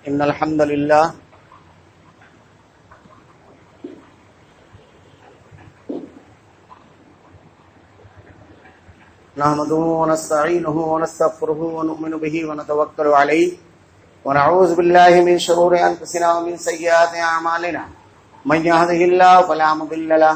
إن الحمد لله نحمده ونستعينه ونستغفره ونؤمن به ونتوكل عليه ونعوذ بالله من شرور أنفسنا ومن سيئات أعمالنا من يهده الله فلا مضل له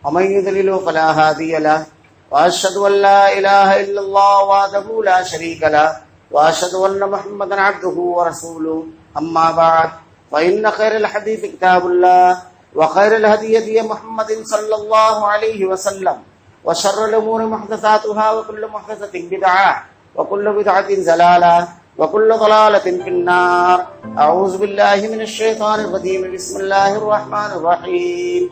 ومن يضلل فلا هادي له وأشهد أن لا إله إلا الله وحده لا شريك له وأشهد أن محمدا عبده ورسوله أما بعد فإن خير الحديث كتاب الله وخير الهدي هدي محمد صلى الله عليه وسلم وشر الأمور محدثاتها وكل محدثة بدعة وكل بدعة ضلالة وكل ضلالة في النار. أعوذ بالله من الشيطان الرجيم. بسم الله الرحمن الرحيم.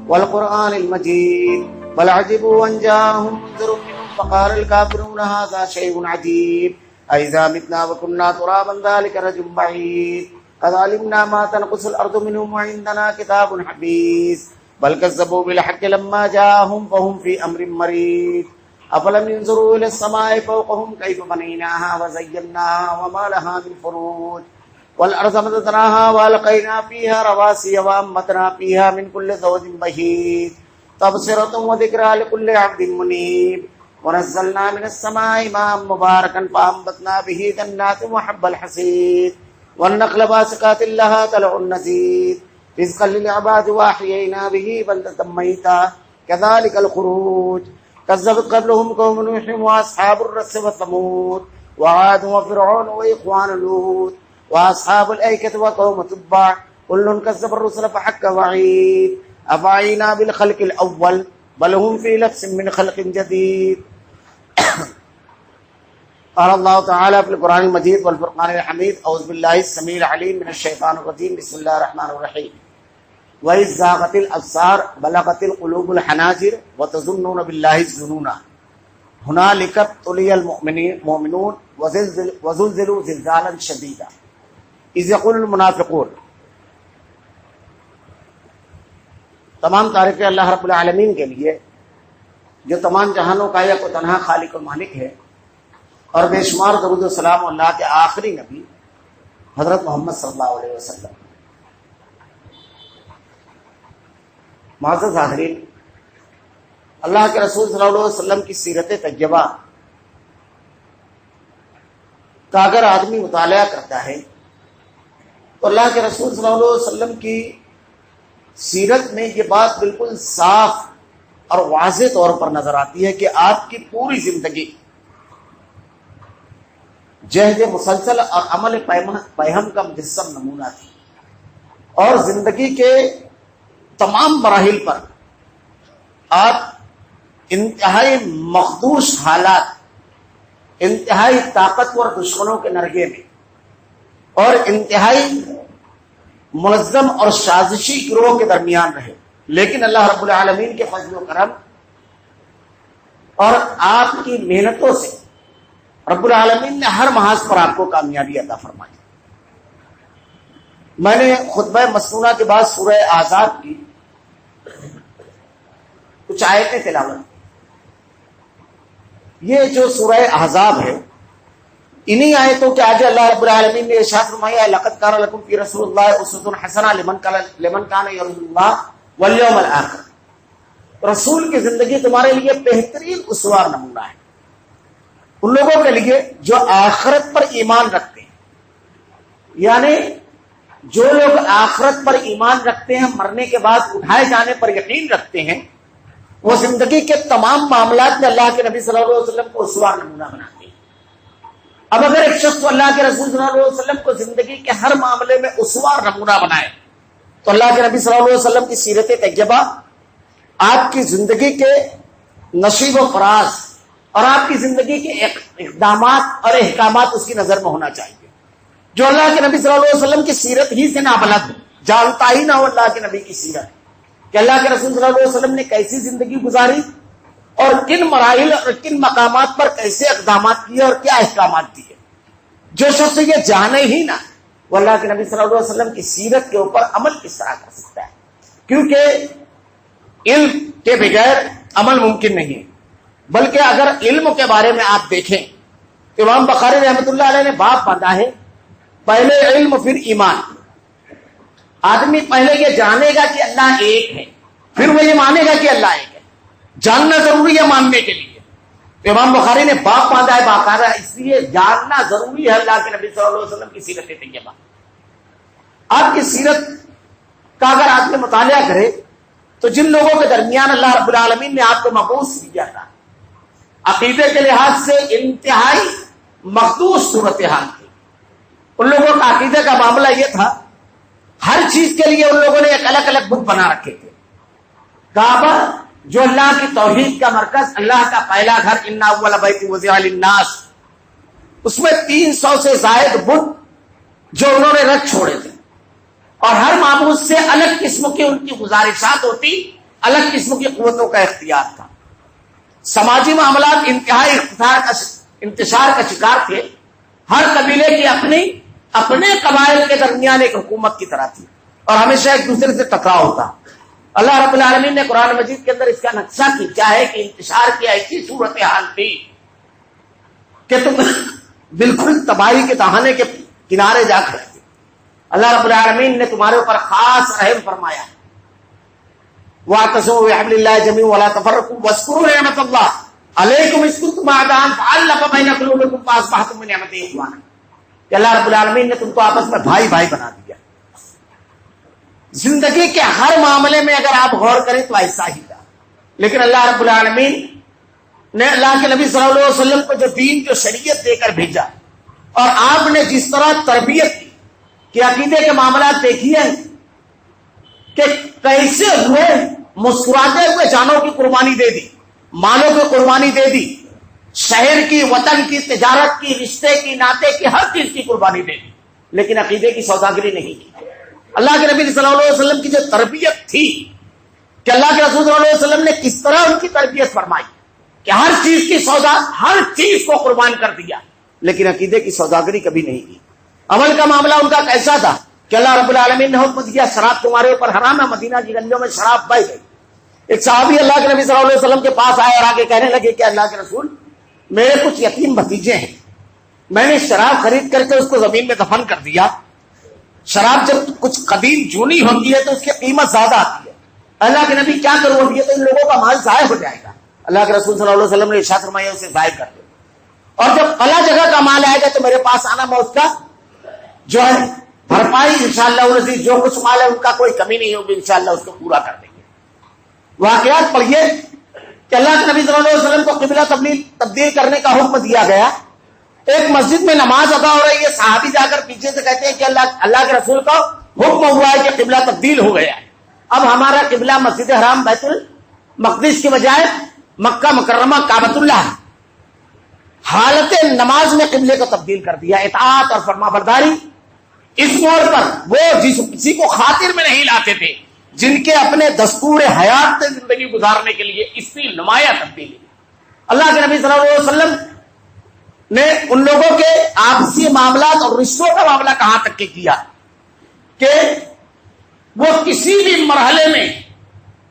والقرآن المجيد بل عجبوا أن جاءهم منذر منهم فقال الكافرون هذا شيء عجيب أإذا متنا وكنا ترابا ذلك رجل بعيد قد علمنا ما تنقص الأرض منهم وعندنا كتاب حفيظ بل كذبوا بالحق لما جاءهم فهم في أمر مريض أفلم ينظروا إلى السماء فوقهم كيف بنيناها وزيناها وما لها من فروج والأرض مددناها وألقينا فيها رواسي وأنبتنا فيها من كل زوج بهيج تبصرة وذكرى لكل عبد منيب ونزلنا من السماء ماء مباركا فأنبتنا به جنات وحب الحصيد والنخل باسقات لها طلع نضيد رزقا للعباد وأحيينا به بلدة ميتا كذلك الخروج كذبت قبلهم قوم نوح وأصحاب الرس وثمود وعاد وفرعون وإخوان لوط وأصحاب الأيكة وقوم تبع كل كذب الرسل فحق وعيد أفعينا بالخلق الأول بل هم في لبس من خلق جديد. قال الله تعالى في القرآن المجيد والفرقان الحميد أعوذ بالله السميع العليم من الشيطان الرجيم. بسم الله الرحمن الرحيم. وإذ زاغت الأبصار بلغت القلوب الحناجر وتظنون بالله الظنون هنالك ابتلي المؤمنون وزلزلوا زلزالا شديدا إذ يقول المنافقون. تمام تعریفیں اللہ رب العالمین کے لیے جو تمام جہانوں کا یک و تنہا خالق و مالک ہے، اور بے شمار درود و سلام اللہ کے آخری نبی حضرت محمد صلی اللہ علیہ وسلم. معزز حاضرین، اللہ کے رسول صلی اللہ علیہ وسلم کی سیرت طیبہ کا اگر آدمی مطالعہ کرتا ہے تو اللہ کے رسول صلی اللہ علیہ وسلم کی سیرت میں یہ بات بالکل صاف اور واضح طور پر نظر آتی ہے کہ آپ کی پوری زندگی جہد مسلسل اور عمل پیہم کا مجسم نمونہ تھی، اور زندگی کے تمام مراحل پر آپ انتہائی مخدوش حالات، انتہائی طاقتور دشمنوں کے نرغے میں اور انتہائی منظم اور سازشی گروہ کے درمیان رہے، لیکن اللہ رب العالمین کے فضل و کرم اور آپ کی محنتوں سے رب العالمین نے ہر محاذ پر آپ کو کامیابی عطا فرمائی. میں نے خطبہ مسنونہ کے بعد سورہ احزاب کی کچھ آیتیں تلاوت. یہ جو سورہ احزاب ہے، انہی آیتوں کے آگے اللہ رب العالمین نے ارشاد فرمایا لقد کان لکم فی رسول اللہ اسوۃ حسنہ لمن کان یرجو اللہ والیوم الآخر. رسول کی زندگی تمہارے لیے بہترین اسوہ نمونہ ہے ان لوگوں کے لیے جو آخرت پر ایمان رکھتے ہیں. یعنی جو لوگ آخرت پر ایمان رکھتے ہیں، مرنے کے بعد اٹھائے جانے پر یقین رکھتے ہیں، وہ زندگی کے تمام معاملات میں اللہ کے نبی صلی اللہ علیہ وسلم کو اسوہ نمونہ بناتے ہیں. اب اگر ایک شخص اللہ کے رسول صلی اللہ علیہ وسلم کو زندگی کے ہر معاملے میں اسوہ نمونہ بنائے تو اللہ کے نبی صلی اللہ علیہ وسلم کی سیرت طیبہ آپ کی زندگی کے نشیب و فراز اور آپ کی زندگی کے اقدامات اور احکامات اس کی نظر میں ہونا چاہیے. جو اللہ کے نبی صلی اللہ علیہ وسلم کی سیرت ہی سے نابلد ہو، جانتا ہی نہ ہو اللہ کے نبی کی سیرت کہ اللہ کے رسول صلی اللہ علیہ وسلم نے کیسی زندگی گزاری اور کن مراحل اور کن مقامات پر کیسے اقدامات کیے اور کیا احکامات دیے، جو شخص یہ جانے ہی نہ وہ اللہ کے نبی صلی اللہ علیہ وسلم کی سیرت کے اوپر عمل کس طرح کر سکتا ہے؟ کیونکہ علم کے بغیر عمل ممکن نہیں ہے. بلکہ اگر علم کے بارے میں آپ دیکھیں، امام بخاری رحمۃ اللہ علیہ نے باب باندھا ہے پہلے علم پھر ایمان. آدمی پہلے یہ جانے گا کہ اللہ ایک ہے، پھر وہ یہ مانے گا کہ اللہ ایک ہے. جاننا ضروری ہے ماننے کے لیے. امام بخاری نے باب باندھا ہے باقاعدہ، اس لیے جاننا ضروری ہے اللہ کے نبی صلی اللہ علیہ وسلم کی سیرت طیبہ. آپ کی سیرت کا اگر آدمی مطالعہ کرے تو جن لوگوں کے درمیان اللہ رب العالمین نے آپ کو مبعوث کیا تھا، عقیدے کے لحاظ سے انتہائی مخدوش صورتحال تھی. ان لوگوں کا عقیدے کا معاملہ یہ تھا، ہر چیز کے لیے ان لوگوں نے ایک الگ الگ بت بنا رکھے تھے. کعبہ جو اللہ کی توحید کا مرکز، اللہ کا پہلا گھر، ان اول بیت وضع للناس، اس میں 300 سے زائد بت جو انہوں نے رکھ چھوڑے تھے. اور ہر معبود سے الگ قسم کی ان کی گزارشات ہوتی، الگ قسم کی قوتوں کا اختیار تھا. سماجی معاملات انتہائی انتشار کا شکار تھے. ہر قبیلے کی اپنے قبائل کے درمیان ایک حکومت کی طرح تھی اور ہمیشہ ایک دوسرے سے ٹکراؤ ہوتا. اللہ رب العالمین نے قرآن مجید کے اندر اس کا نقشہ کھینچا ہے کہ انتشار کی ایسی صورتحال تھی کہ تم بالکل تباہی کے دہانے کے کنارے جا کھڑے تھے. اللہ رب العالمین نے تمہارے اوپر خاص رحم فرمایا. وَاعْتَصِمُوا بِحَبْلِ اللَّهِ جَمِيعًا وَلَا تَفَرَّقُوا وَاذْكُرُوا نِعْمَةَ اللَّهِ عَلَيْكُمْ إِذْ كُنتُمْ أَعْدَاءً فَأَلَّفَ بَيْنَ قُلُوبِكُمْ فَأَصْبَحْتُم بِنِعْمَتِهِ إِخْوَانًا. کہ اللہ رب العالمین نے تم کو آپس میں بھائی بھائی بنا دیا. زندگی کے ہر معاملے میں اگر آپ غور کریں تو ایسا ہی تھا. لیکن اللہ رب العالمین نے اللہ کے نبی صلی اللہ علیہ وسلم کو جو دین جو شریعت دے کر بھیجا اور آپ نے جس طرح تربیت کی کہ عقیدے کے معاملات دیکھیے کہ کیسے ہوئے مسکراتے ہوئے جانوں کی قربانی دے دی، مالوں کی قربانی دے دی، شہر کی، وطن کی، تجارت کی، رشتے کی، ناطے کی، ہر چیز کی قربانی دے دی، لیکن عقیدے کی سوداگری نہیں کی. اللہ کے نبی صلی اللہ علیہ وسلم کی جو تربیت تھی کہ اللہ کے رسول صلی اللہ علیہ وسلم نے کس طرح ان کی تربیت فرمائی کہ ہر چیز کی سودا، ہر چیز کو قربان کر دیا، لیکن عقیدے کی سوداگری کبھی نہیں کی. عمل کا معاملہ ان کا کیسا تھا کہ اللہ رب العالمین نے حکم دیا شراب تمہارے اوپر حرام ہے، مدینہ کی گلیوں میں شراب بہہ گئی. ایک صحابی اللہ کے نبی صلی اللہ علیہ وسلم کے پاس آئے اور آگے کہنے لگے کہ اللہ کے رسول، میرے کچھ یتیم بھتیجے ہیں، میں نے شراب خرید کر کے اس کو زمین میں دفن کر دیا. شراب جب کچھ قدیم جونی ہوتی ہے تو اس کی قیمت زیادہ آتی ہے. اللہ کے نبی کیا کروں، یہ تو ان لوگوں کا مال ضائع ہو جائے گا. اللہ کے رسول صلی اللہ علیہ وسلم نے ارشاد فرمایا اسے ضائع کر دو، اور جب فلاں جگہ کا مال آئے گا تو میرے پاس آنا، میں اس کا جو ہے بھرپائی انشاءاللہ العزیز، جو کچھ مال ہے ان کا کوئی کمی نہیں ہوگی، انشاءاللہ اس کو پورا کر دیں گے. واقعات پڑھیے کہ اللہ کے نبی صلی اللہ علیہ وسلم کو قبلہ تبدیل کرنے کا حکم دیا گیا. ایک مسجد میں نماز ادا ہو رہی ہے، صحابی جا کر پیچھے سے کہتے ہیں کہ اللہ کے رسول کا حکم ہوا ہے کہ قبلہ تبدیل ہو گیا ہے، اب ہمارا قبلہ مسجد حرام بیت المقدس کی بجائے مکہ مکرمہ کعبۃ اللہ. حالت نماز میں قبلے کو تبدیل کر دیا. اطاعت اور فرما برداری اس موڑ پر وہ کسی کو خاطر میں نہیں لاتے تھے، جن کے اپنے دستور حیات سے زندگی گزارنے کے لیے اس کی نمایاں تبدیلی. اللہ کے نبی صلی اللہ علیہ وسلم نے ان لوگوں کے آپسی معاملات اور رشتوں کا معاملہ کہاں تک کے کیا کہ وہ کسی بھی مرحلے میں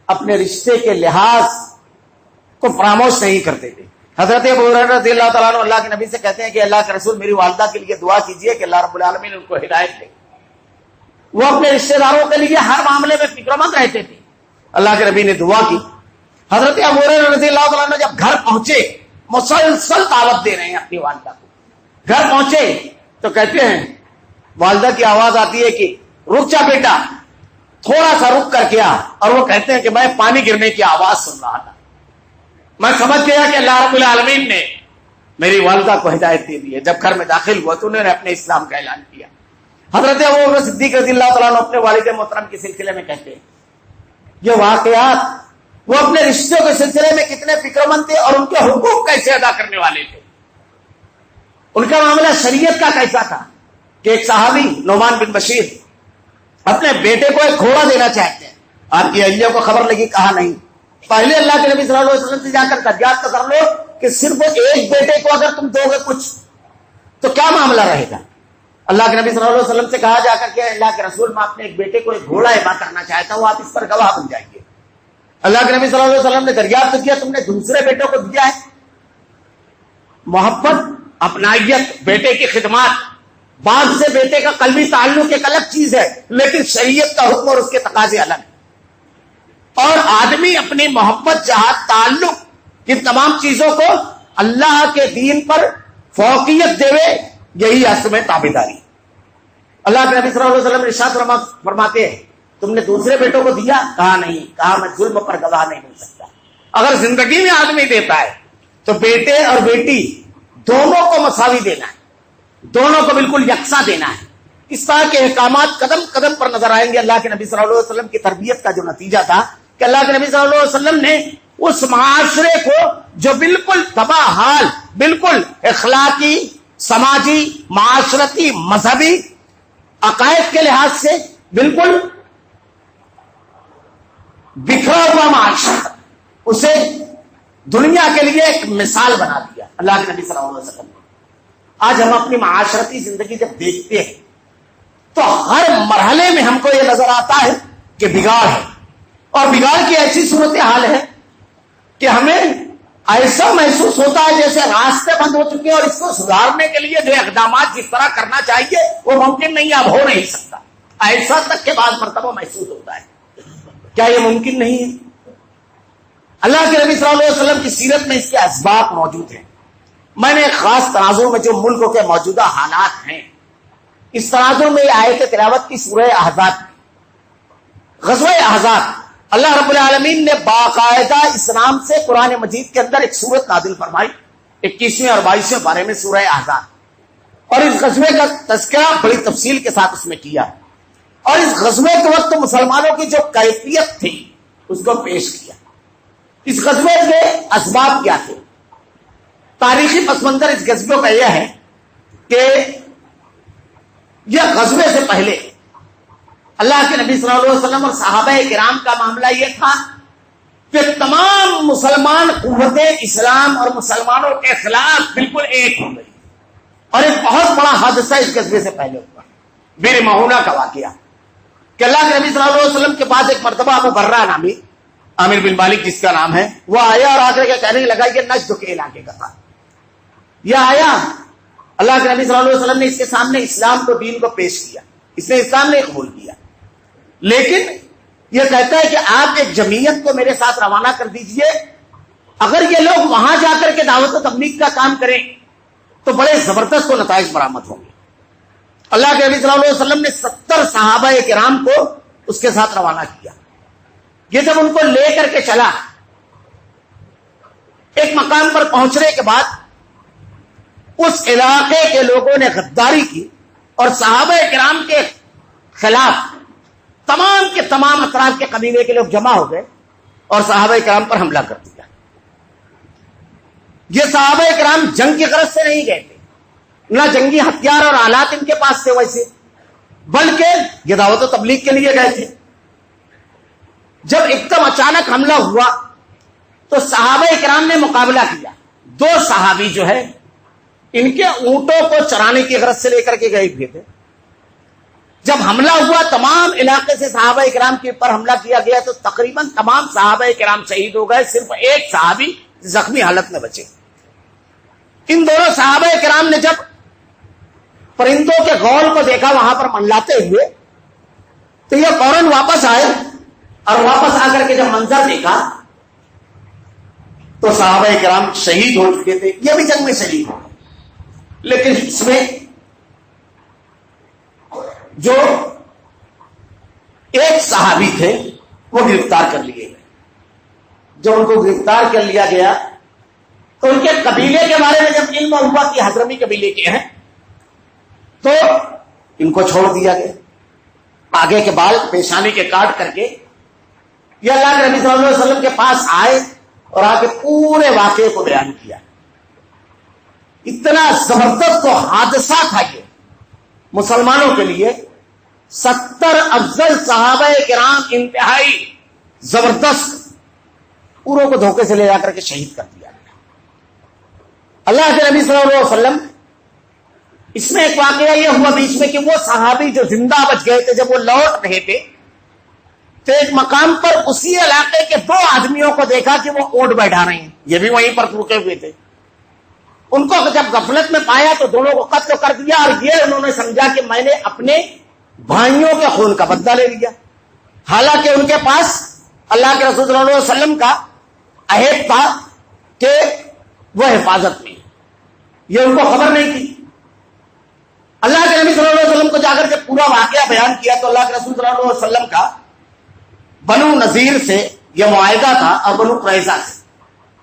اپنے رشتے کے لحاظ کو فراموش نہیں کرتے تھے. حضرت ابو ہریرہ رضی اللہ تعالیٰ عنہ اللہ کے نبی سے کہتے ہیں کہ اللہ کے رسول میری والدہ کے لیے دعا کیجیے کہ اللہ رب العالمین ان کو ہدایت دے. وہ اپنے رشتے داروں کے لیے ہر معاملے میں فکر مند رہتے تھے. اللہ کے نبی نے دعا کی. حضرت ابو ہریرہ رضی اللہ تعالیٰ عنہ جب گھر پہنچے، مسلسل دعوت دے رہے ہیں اپنی والدہ کو، گھر پہنچے تو کہتے ہیں، والدہ کی آواز آتی ہے کہ رک جا بیٹا، تھوڑا سا رک کر کیا، اور وہ کہتے ہیں کہ میں پانی گرنے کی آواز سن رہا تھا، میں سمجھ گیا کہ اللہ رب العالمین نے میری والدہ کو ہدایت دے دی ہے. جب گھر میں داخل ہوا تو انہوں نے اپنے اسلام کا اعلان کیا. حضرت ابوبکر صدیق رضی اللہ تعالیٰ عنہ اپنے والد محترم کے سلسلے میں کہتے ہیں یہ واقعات، وہ اپنے رشتوں کے سلسلے میں کتنے فکر مند تھے اور ان کے حقوق کیسے ادا کرنے والے تھے. ان کا معاملہ شریعت کا کیسا تھا کہ ایک صحابی نعمان بن بشیر اپنے بیٹے کو ایک گھوڑا دینا چاہتے ہیں. آپ کی اہلیہ کو خبر لگی، کہا نہیں، پہلے اللہ کے نبی صلی اللہ علیہ وسلم سے جا کر دریافت کر لو کہ صرف ایک بیٹے کو اگر تم دو گے کچھ تو کیا معاملہ رہے گا. اللہ کے نبی صلی اللہ علیہ وسلم سے کہا جا کر کے اللہ کے رسول میں اپنے ایک بیٹے کو ایک گھوڑا ہبا کرنا چاہتا ہوں، آپ اس پر گواہ بن جائیں گے. اللہ کے نبی صلی اللہ علیہ وسلم نے دریافت کیا تم نے دوسرے بیٹوں کو دیا ہے. محبت، اپنائیت، بیٹے کی خدمات، باپ سے بیٹے کا قلبی تعلق ایک الگ چیز ہے، لیکن شریعت کا حکم اور اس کے تقاضے الگ ہیں۔ اور آدمی اپنی محبت، جہاد، تعلق، ان تمام چیزوں کو اللہ کے دین پر فوقیت دے، یہی اصل میں تابعداری۔ اللہ کے نبی صلی اللہ علیہ وسلم ارشاد فرماتے ہیں تم نے دوسرے بیٹوں کو دیا؟ کہا نہیں، کہا میں ظلم پر گواہ نہیں ہو سکتا۔ اگر زندگی میں آدمی دیتا ہے تو بیٹے اور بیٹی دونوں کو مساوی دینا ہے، دونوں کو بالکل یکساں دینا ہے۔ اس طرح کے احکامات قدم قدم پر نظر آئیں گے۔ اللہ کے نبی صلی اللہ علیہ وسلم کی تربیت کا جو نتیجہ تھا کہ اللہ کے نبی صلی اللہ علیہ وسلم نے اس معاشرے کو جو بالکل تباہ حال، بالکل اخلاقی، سماجی، معاشرتی، مذہبی، عقائد کے لحاظ سے بالکل بکھرا ہوا معاشرہ، اسے دنیا کے لیے ایک مثال بنا دیا اللہ کے نبی صلی اللہ علیہ وسلم نے۔ آج ہم اپنی معاشرتی زندگی جب دیکھتے ہیں تو ہر مرحلے میں ہم کو یہ نظر آتا ہے کہ بگاڑ ہے، اور بگاڑ کی ایسی صورتحال ہے کہ ہمیں ایسا محسوس ہوتا ہے جیسے راستے بند ہو چکے ہیں، اور اس کو سدھارنے کے لیے جو اقدامات جس طرح کرنا چاہیے وہ ممکن نہیں، اب ہو نہیں سکتا، ایسا تک کے بعد مرتبہ محسوس ہوتا ہے۔ کیا یہ ممکن نہیں ہے؟ اللہ کے نبی صلی اللہ علیہ وسلم کی سیرت میں اس کے اسباب موجود ہیں۔ میں نے ایک خاص تناظر میں جو ملک کے موجودہ حالات ہیں، اس تناظر میں یہ آیت تلاوت کی سورہ احزاب، غزوہ احزاب، اللہ رب العالمین نے باقاعدہ اس نام سے قرآن مجید کے اندر ایک سورت نازل فرمائی، 21ویں اور 22ویں پارے میں سورہ احزاب، اور اس غزوے کا تذکرہ بڑی تفصیل کے ساتھ اس میں کیا، اور اس غزوے کے وقت مسلمانوں کی جو کیفیت تھی اس کو پیش کیا۔ اس غزوے کے اسباب کیا تھے؟ تاریخی پس منظر اس غزوے کا یہ ہے کہ یہ غزوے سے پہلے اللہ کے نبی صلی اللہ علیہ وسلم اور صحابہ کرام کا معاملہ یہ تھا کہ تمام مسلمان قوتیں اسلام اور مسلمانوں کے خلاف بالکل ایک ہو گئی، اور ایک بہت بڑا حادثہ اس غزوے سے پہلے ہوا، بیر مہونہ کا واقعہ، کہ اللہ کے نبی صلی اللہ علیہ وسلم کے پاس ایک مرتبہ ابو برہ نامی، عامر بن مالک جس کا نام ہے، وہ آیا اور آ کر کے کہنے لگا یہ نجد کے علاقے کا تھا، یہ آیا، اللہ کے نبی صلی اللہ علیہ وسلم نے اس کے سامنے اسلام کو، دین کو پیش کیا، اس نے اسلام نے قبول کیا، لیکن یہ کہتا ہے کہ آپ ایک جمعیت کو میرے ساتھ روانہ کر دیجئے، اگر یہ لوگ وہاں جا کر کے دعوت و تبلیغ کا کام کریں تو بڑے زبردست و نتائج برآمد ہوں گے۔ اللہ کے نبی صلی اللہ علیہ وسلم نے 70 صحابہ کرام کو اس کے ساتھ روانہ کیا۔ یہ جب ان کو لے کر کے چلا، ایک مقام پر پہنچنے کے بعد اس علاقے کے لوگوں نے غداری کی اور صحابہ کرام کے خلاف تمام کے تمام اطراف کے قبیلے کے لوگ جمع ہو گئے اور صحابہ کرام پر حملہ کر دیا۔ یہ صحابہ کرام جنگ کی غرض سے نہیں گئے تھے، نہ جنگی ہتھیار اور آلات ان کے پاس تھے ویسے، بلکہ یہ دعوت و تبلیغ کے لیے گئے تھے۔ جب ایک دم اچانک حملہ ہوا تو صحابہ کرام نے مقابلہ کیا۔ 2 صحابی جو ہے ان کے اونٹوں کو چرانے کی غرض سے لے کر کے گئے ہوئے تھے۔ جب حملہ ہوا تمام علاقے سے صحابہ کرام کے پر حملہ کیا گیا تو تقریباً تمام صحابہ کرام شہید ہو گئے، صرف ایک صحابی زخمی حالت میں بچے۔ ان دونوں صحابہ کرام نے جب پرندوں کے غول کو دیکھا وہاں پر منڈلاتے ہوئے تو یہ فوراً واپس آئے، اور واپس آ کر کے جب منظر دیکھا تو صحابہ کرام شہید ہو چکے تھے، یہ بھی جنگ میں شہید ہو گئے، لیکن اس میں جو ایک صحابی تھے وہ گرفتار کر لیے گئے۔ جب ان کو گرفتار کر لیا گیا تو ان کے قبیلے کے بارے میں جب علم ہوا کہ حضرمی قبیلے کے ہیں تو ان کو چھوڑ دیا گیا۔ آگے کے بال پیشانی کے کاٹ کر کے یہ اللہ کے نبی صلی اللہ علیہ وسلم کے پاس آئے اور آ کے پورے واقعے کو بیان کیا۔ اتنا زبردست و حادثہ تھا یہ مسلمانوں کے لیے۔ 70 افضل صحابہ کرام انتہائی زبردست، پوروں کو دھوکے سے لے جا کر کے شہید کر دیا گیا۔ اللہ کے نبی صلی اللہ علیہ وسلم، اس میں ایک واقعہ یہ ہوا بیچ میں کہ وہ صحابی جو زندہ بچ گئے تھے جب وہ لوٹ رہے تھے تو ایک مقام پر اسی علاقے کے 2 آدمیوں کو دیکھا کہ وہ اونٹ بیٹھا رہے ہیں، یہ بھی وہیں پر رکے ہوئے تھے۔ ان کو جب غفلت میں پایا تو دونوں کو قتل کر دیا، اور یہ انہوں نے سمجھا کہ میں نے اپنے بھائیوں کے خون کا بدلہ لے لیا، حالانکہ ان کے پاس اللہ کے رسول صلی اللہ علیہ وسلم کا عہد تھا کہ وہ حفاظت میں، یہ ان کو خبر نہیں تھی۔ اللہ کے نبی صلی اللہ علیہ وسلم کو جا کر کے پورا واقعہ بیان کیا تو اللہ کے رسول صلی اللہ علیہ وسلم کا بنو نذیر سے یہ معاہدہ تھا اور بنو قریظہ سے،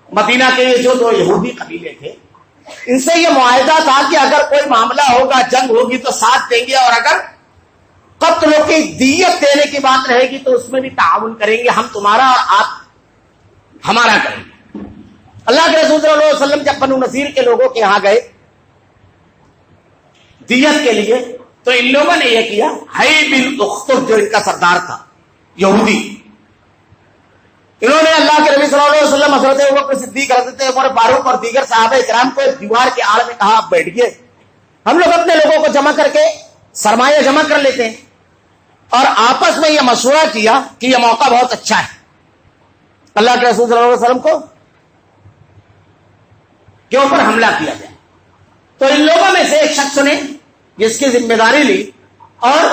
مدینہ کے یہ جو دو یہودی قبیلے تھے، ان سے یہ معاہدہ تھا کہ اگر کوئی معاملہ ہوگا، جنگ ہوگی تو ساتھ دیں گے، اور اگر قتلوں کی دیت دینے کی بات رہے گی تو اس میں بھی تعاون کریں گے، ہم تمہارا اور آپ ہمارا کریں گے۔ اللہ کے رسول صلی اللہ علیہ وسلم جب بنو نذیر کے لوگوں کے یہاں گئے دیت کے لیے تو ان لوگوں نے یہ کیا، حی بن اخطب جو ان کا سردار تھا یہودی، انہوں نے اللہ کے نبی صلی اللہ علیہ وسلم، حضرت ابوبکر صدیق، حضرت عمر فاروق اور دیگر صحابہ کرام کو دیوار کے آڑ میں کہا آپ بیٹھیے، ہم لوگ اپنے لوگوں کو جمع کر کے سرمایہ جمع کر لیتے ہیں، اور آپس میں یہ مشورہ کیا کہ یہ موقع بہت اچھا ہے اللہ کے رسول صلی اللہ علیہ وسلم کو کے اوپر حملہ کیا جائے۔ تو ان لوگوں میں سے ایک شخص نے جس کی ذمہ داری لی اور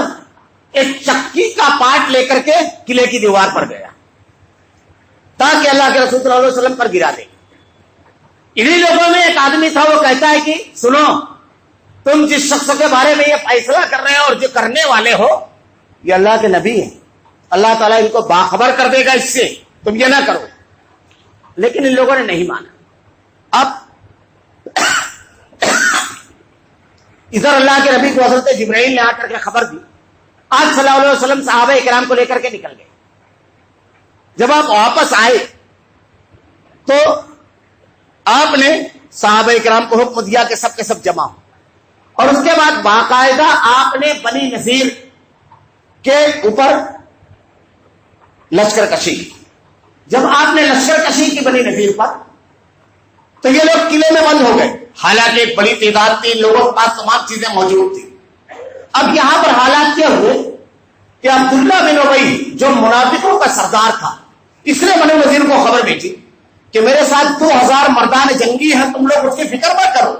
ایک چکی کا پاٹ لے کر کے قلعے کی دیوار پر گیا تاکہ اللہ کے رسول صلی اللہ علیہ وسلم پر گرا دے۔ انہی لوگوں میں ایک آدمی تھا، وہ کہتا ہے کہ سنو، تم جس شخص کے بارے میں یہ فیصلہ کر رہے ہو اور جو کرنے والے ہو یہ اللہ کے نبی ہیں، اللہ تعالیٰ ان کو باخبر کر دے گا اس سے، تم یہ نہ کرو۔ لیکن ان لوگوں نے نہیں مانا۔ اب ادھر اللہ کے نبی کو حضرت جبرائیل نے آ کر کے خبر دی، آج صلی اللہ علیہ وسلم صحابہ کرام کو لے کر کے نکل گئے۔ جب آپ واپس آئے تو آپ نے صحابہ کرام کو حکم دیا کہ سب کے سب جمع ہو، اور اس کے بعد باقاعدہ آپ نے بنی نذیر کے اوپر لشکر کشی کی۔ جب آپ نے لشکر کشی کی بنی نذیر پر تو یہ لوگ قلعے میں بند ہو گئے، حالانکہ ایک بڑی تعداد تھی، لوگوں کے پاس تمام چیزیں موجود تھیں۔ اب یہاں پر حالات کیا ہوئے کہ عبداللہ بن ابی جو منافقوں کا سردار تھا، اس نے بنی نذیر کو خبر بھیجی کہ میرے ساتھ 2000 مردان جنگی ہیں، تم لوگ اس کی فکر مت کرو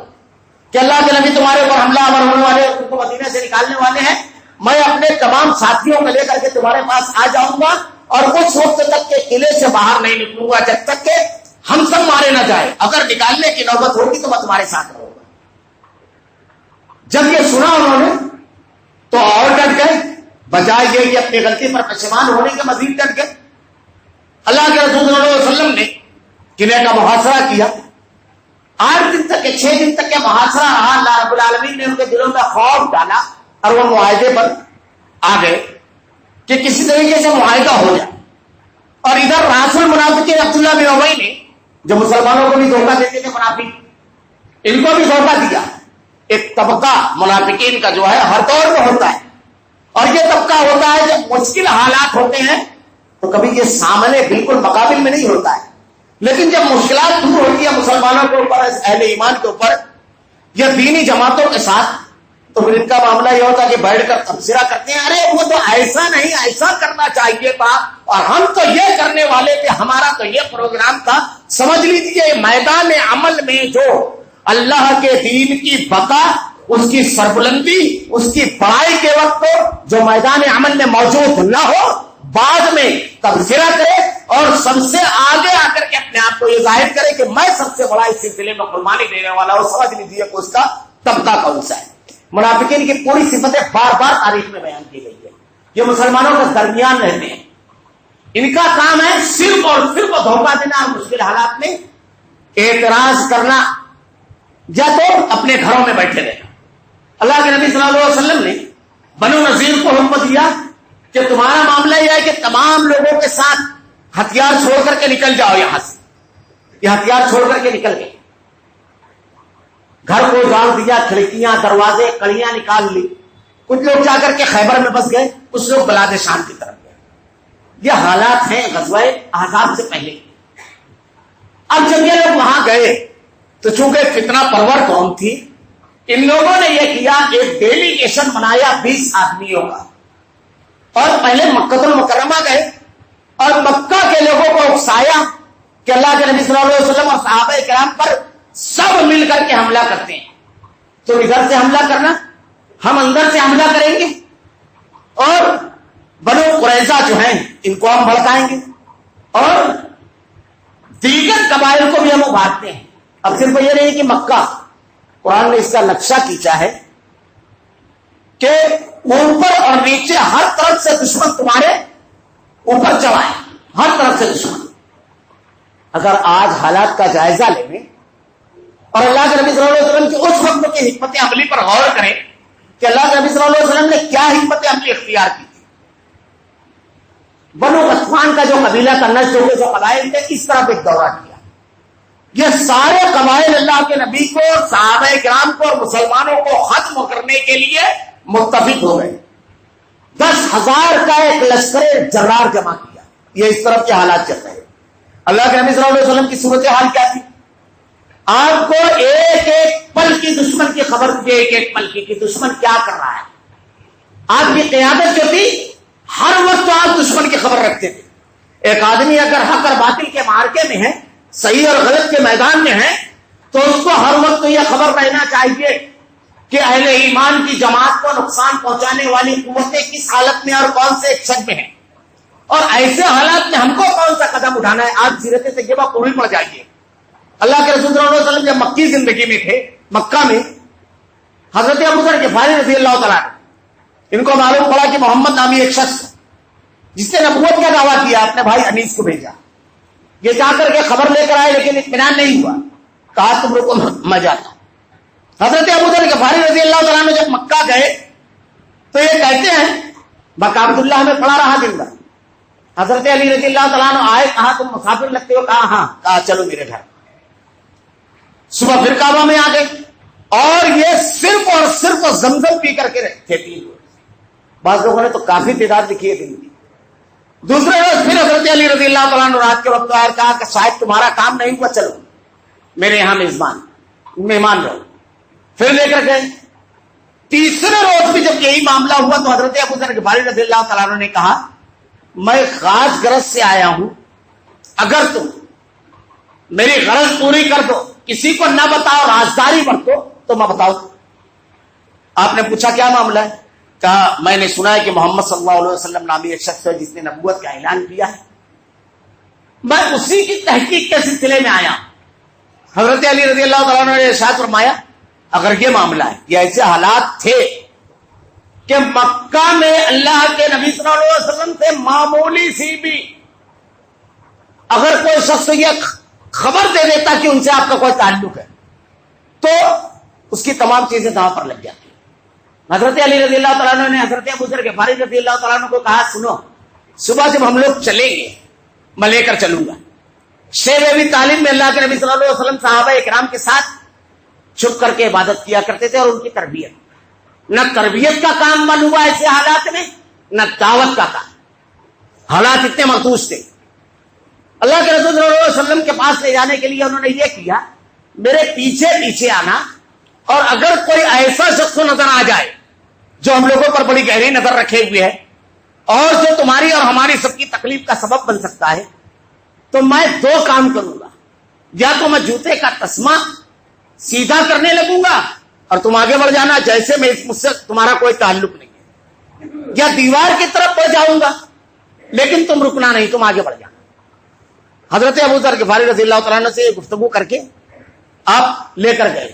کہ اللہ کے نبی تمہارے اوپر حملہ آور ہونے والے اور تم کو مدینے سے نکالنے والے ہیں، میں اپنے تمام ساتھیوں کو لے کر کے تمہارے پاس آ جاؤں گا اور اس وقت تک کے قلعے سے باہر نہیں نکلوں گا جب تک کہ ہم سب مارے نہ جائے، اگر نکالنے کی نوبت ہوگی تو میں تمہارے ساتھ رہوں گا۔ جب یہ سنا انہوں نے تو اور ڈٹ گئے، بجائے یہ کہ اپنی غلطی پر پشیمان ہونے کے مزید ڈٹ گئے۔ اللہ کے رسول صلی اللہ علیہ وسلم نے قلعے کا محاصرہ کیا، 8 دن تک 6 دن تک کا محاصرہ رہا۔ اللہ رب العالمین نے ان کے دلوں میں خوف ڈالا اور وہ معاہدے پر آ گئے کہ کسی طریقے سے معاہدہ ہو جائے۔ اور ادھر راس المنافقین عبداللہ بن ابی نے، جو مسلمانوں کو بھی دھوکہ دیتے تھے منافق، ان کو بھی دھوکہ دیا۔ ایک طبقہ منافقین کا جو ہے ہر دور میں ہوتا ہے، اور یہ طبقہ ہوتا ہے جب مشکل حالات ہوتے ہیں تو کبھی یہ سامنے بالکل مقابل میں نہیں ہوتا ہے، لیکن جب مشکلات دور ہوتی ہے مسلمانوں کے اوپر، اہل ایمان کے اوپر یا دینی جماعتوں کے ساتھ، تو پھر ان کا معاملہ یہ ہوتا ہے کہ بیٹھ کر تبصرہ کرتے ہیں، ارے وہ تو ایسا نہیں، ایسا کرنا چاہیے تھا، اور ہم تو یہ کرنے والے تھے، ہمارا تو یہ پروگرام تھا۔ سمجھ لیجیے میدان عمل میں جو اللہ کے دین کی بقا، اس کی سربلندی، اس کی بڑائی کے وقت جو میدان عمل میں موجود نہ ہو، بعد میں تبصرہ کرے اور سب سے آگے آ کر کے اپنے آپ کو یہ ظاہر کرے کہ میں سب سے بڑا اس سلسلے میں قربانی دینے والا ہوں، سمجھ لیجیے کہ اس کا طبقہ کون سا ہے۔ منافقین کی پوری صفتیں بار بار تاریخ میں بیان کی گئی ہے، یہ مسلمانوں کے درمیان رہتے ہیں، ان کا کام ہے صرف اور صرف دھوکہ دینا اور مشکل حالات میں اعتراض کرنا، یا تو اپنے گھروں میں بیٹھے رہنا۔ اللہ کے نبی صلی اللہ علیہ وسلم نے بنو نذیر کو حکم دیا کہ تمہارا معاملہ یہ ہے کہ تمام لوگوں کے ساتھ ہتھیار چھوڑ کر کے نکل جاؤ یہاں سے۔ یہ ہتھیار چھوڑ کر کے نکل گئے، گھر کو جال دیا، کھڑکیاں، دروازے، کڑیاں نکال لی، کچھ لوگ جا کر کے خیبر میں بس گئے، کچھ لوگ بلاد شام کی طرف گئے۔ یہ حالات ہیں غزوہ احزاب سے پہلے۔ اب جب یہ لوگ وہاں گئے تو چونکہ فتنہ پرور قوم تھی، ان لوگوں نے یہ کیا، ایک ڈیلیگیشن بنایا 20 آدمیوں کا، اور پہلے مکہ المکرمہ گئے اور مکہ کے لوگوں کو اکسایا کہ اللہ کے نبی صلی اللہ علیہ وسلم اور صحابہ کرام پر سب مل کر کے حملہ کرتے ہیں. تو ادھر سے حملہ کرنا، ہم اندر سے حملہ کریں گے، اور بنو قریظہ جو ہیں ان کو ہم بھڑکائیں گے، اور دیگر قبائل کو بھی ہم ابھارتے ہیں. اب صرف یہ نہیں کہ مکہ، قرآن نے اس کا نقشہ کھینچا ہے کہ اوپر اور نیچے ہر طرف سے دشمن تمہارے اوپر چڑھائے، ہر طرف سے دشمن. اگر آج حالات کا جائزہ لیں گے اور اللہ کے نبی صلی اللہ علیہ وسلم کی اس وقت کی حکمت عملی پر غور کریں کہ اللہ کے نبی صلی اللہ علیہ وسلم نے کیا حکمت عملی اختیار کی تھی. بنو غطفان کا جو قبیلہ کا نسل جو قبائل تھے، اس طرح ایک دورہ کیا. یہ سارے قبائل اللہ کے نبی کو، صحابہ کرام کو اور مسلمانوں کو ختم کرنے کے لیے متفق ہو گئے. 10,000 کا ایک لشکر جرار جمع کیا. یہ اس طرف کے حالات چل رہے ہیں. اللہ کے نبی صلی اللہ علیہ وسلم کی صورتحال کیا تھی؟ آپ کو ایک ایک پل کی دشمن کی خبر تھی، ایک ایک پل کی دشمن کیا کر رہا ہے. آپ کی قیادت جو تھی، ہر وقت آپ دشمن کی خبر رکھتے تھے. ایک آدمی اگر حق اور باطل کے معرکے میں ہے، صحیح اور غلط کے میدان میں ہے، تو اس کو ہر وقت یہ خبر رہنا چاہیے کہ اہل ایمان کی جماعت کو نقصان پہنچانے والی قوتیں کس حالت میں اور کون سے شک میں ہیں، اور ایسے حالات میں ہم کو کون سا قدم اٹھانا ہے. آپ سیرت طیبہ پوری پڑ جائیے. اللہ کے رسول صلی اللہ علیہ وسلم جب مکی زندگی میں تھے، مکہ میں حضرت ابو ذر غفاری رضی اللہ تعالیٰ ان کو معلوم پڑا کہ محمد نامی ایک شخص جس نے نبوت کا دعویٰ کیا، اپنے بھائی انیس کو بھیجا. یہ جا کر کے خبر لے کر آئے، لیکن اطمینان نہیں ہوا. کہا تم رکو میں جاتا ہوں. حضرت ابو ذر غفاری رضی اللہ تعالیٰ نے جب مکہ گئے تو یہ کہتے ہیں بقابت اللہ میں پڑا رہا دن بھر. حضرت علی رضی اللہ تعالیٰ نے آئے، کہا تم مسافر لگتے ہو؟ کہا ہاں. کہا چلو میرے گھر. صبح پھر کعبہ میں آ گئے، اور یہ صرف اور صرف زمزم پی کر کے رہتے تھے. بعض لوگوں نے تو کافی تعداد لکھی ہے دن کی. دوسرے روز پھر حضرت علی رضی اللہ تعالیٰ نے رات کے وقت آئے، کہا کہ شاید تمہارا کام نہیں ہوا، چلو میرے یہاں مہمان رہو. پھر لے کر گئے. تیسرے روز بھی جب یہی معاملہ ہوا تو حضرت ابو ذر غفاری رضی اللہ تعالیٰ نے کہا میں خاص غرض سے آیا ہوں، اگر تم میری غرض پوری کر دو، کسی کو نہ بتاؤ، رازداری برتو، تو میں بتاؤ. آپ نے پوچھا کیا معاملہ ہے؟ کہا میں نے سنا ہے کہ محمد صلی اللہ علیہ وسلم نامی ایک شخص ہے جس نے نبوت کا اعلان کیا ہے، میں اسی کی تحقیق کے سلسلے میں آیا. حضرت علی رضی اللہ تعالیٰ نے ارشاد فرمایا اگر یہ معاملہ ہے، یہ ایسے حالات تھے کہ مکہ میں اللہ کے نبی صلی اللہ علیہ وسلم سے معمولی سی بھی اگر کوئی شخص یہ خبر دے دیتا کہ ان سے آپ کا کوئی تعلق ہے، تو اس کی تمام چیزیں داؤں پر لگ جاتی. حضرت علی رضی اللہ تعالیٰ نے حضرت ابو ذر غفاری رضی اللہ تعالیٰ کو کہا سنو، صبح جب ہم لوگ چلیں گے میں لے کر چلوں گا. شعب ابی طالب میں اللہ کے نبی صلی اللہ علیہ وسلم صحابہ اکرام کے ساتھ چھپ کر کے عبادت کیا کرتے تھے، اور ان کی تربیت، نہ تربیت کا کام بن ہوا ایسے حالات میں، نہ دعوت کا کام. حالات اتنے مخصوص تھے. اللہ کے رسول صلی اللہ علیہ وسلم کے پاس لے جانے کے لیے انہوں نے یہ کیا، میرے پیچھے پیچھے آنا، اور اگر کوئی ایسا شخص نظر آ جائے جو ہم لوگوں پر بڑی گہری نظر رکھے ہوئے ہے اور جو تمہاری اور ہماری سب کی تکلیف کا سبب بن سکتا ہے، تو میں دو کام کروں گا. یا تو میں جوتے کا تسمہ سیدھا کرنے لگوں گا اور تم آگے بڑھ جانا جیسے میں مجھ سے تمہارا کوئی تعلق نہیں ہے، یا دیوار کی طرف بڑھ جاؤں گا لیکن تم رکنا نہیں، تم آگے بڑھ جانا. حضرت ابو ذر غفاری رضی اللہ تعالیٰ سے گفتگو کر کے آپ لے کر گئے.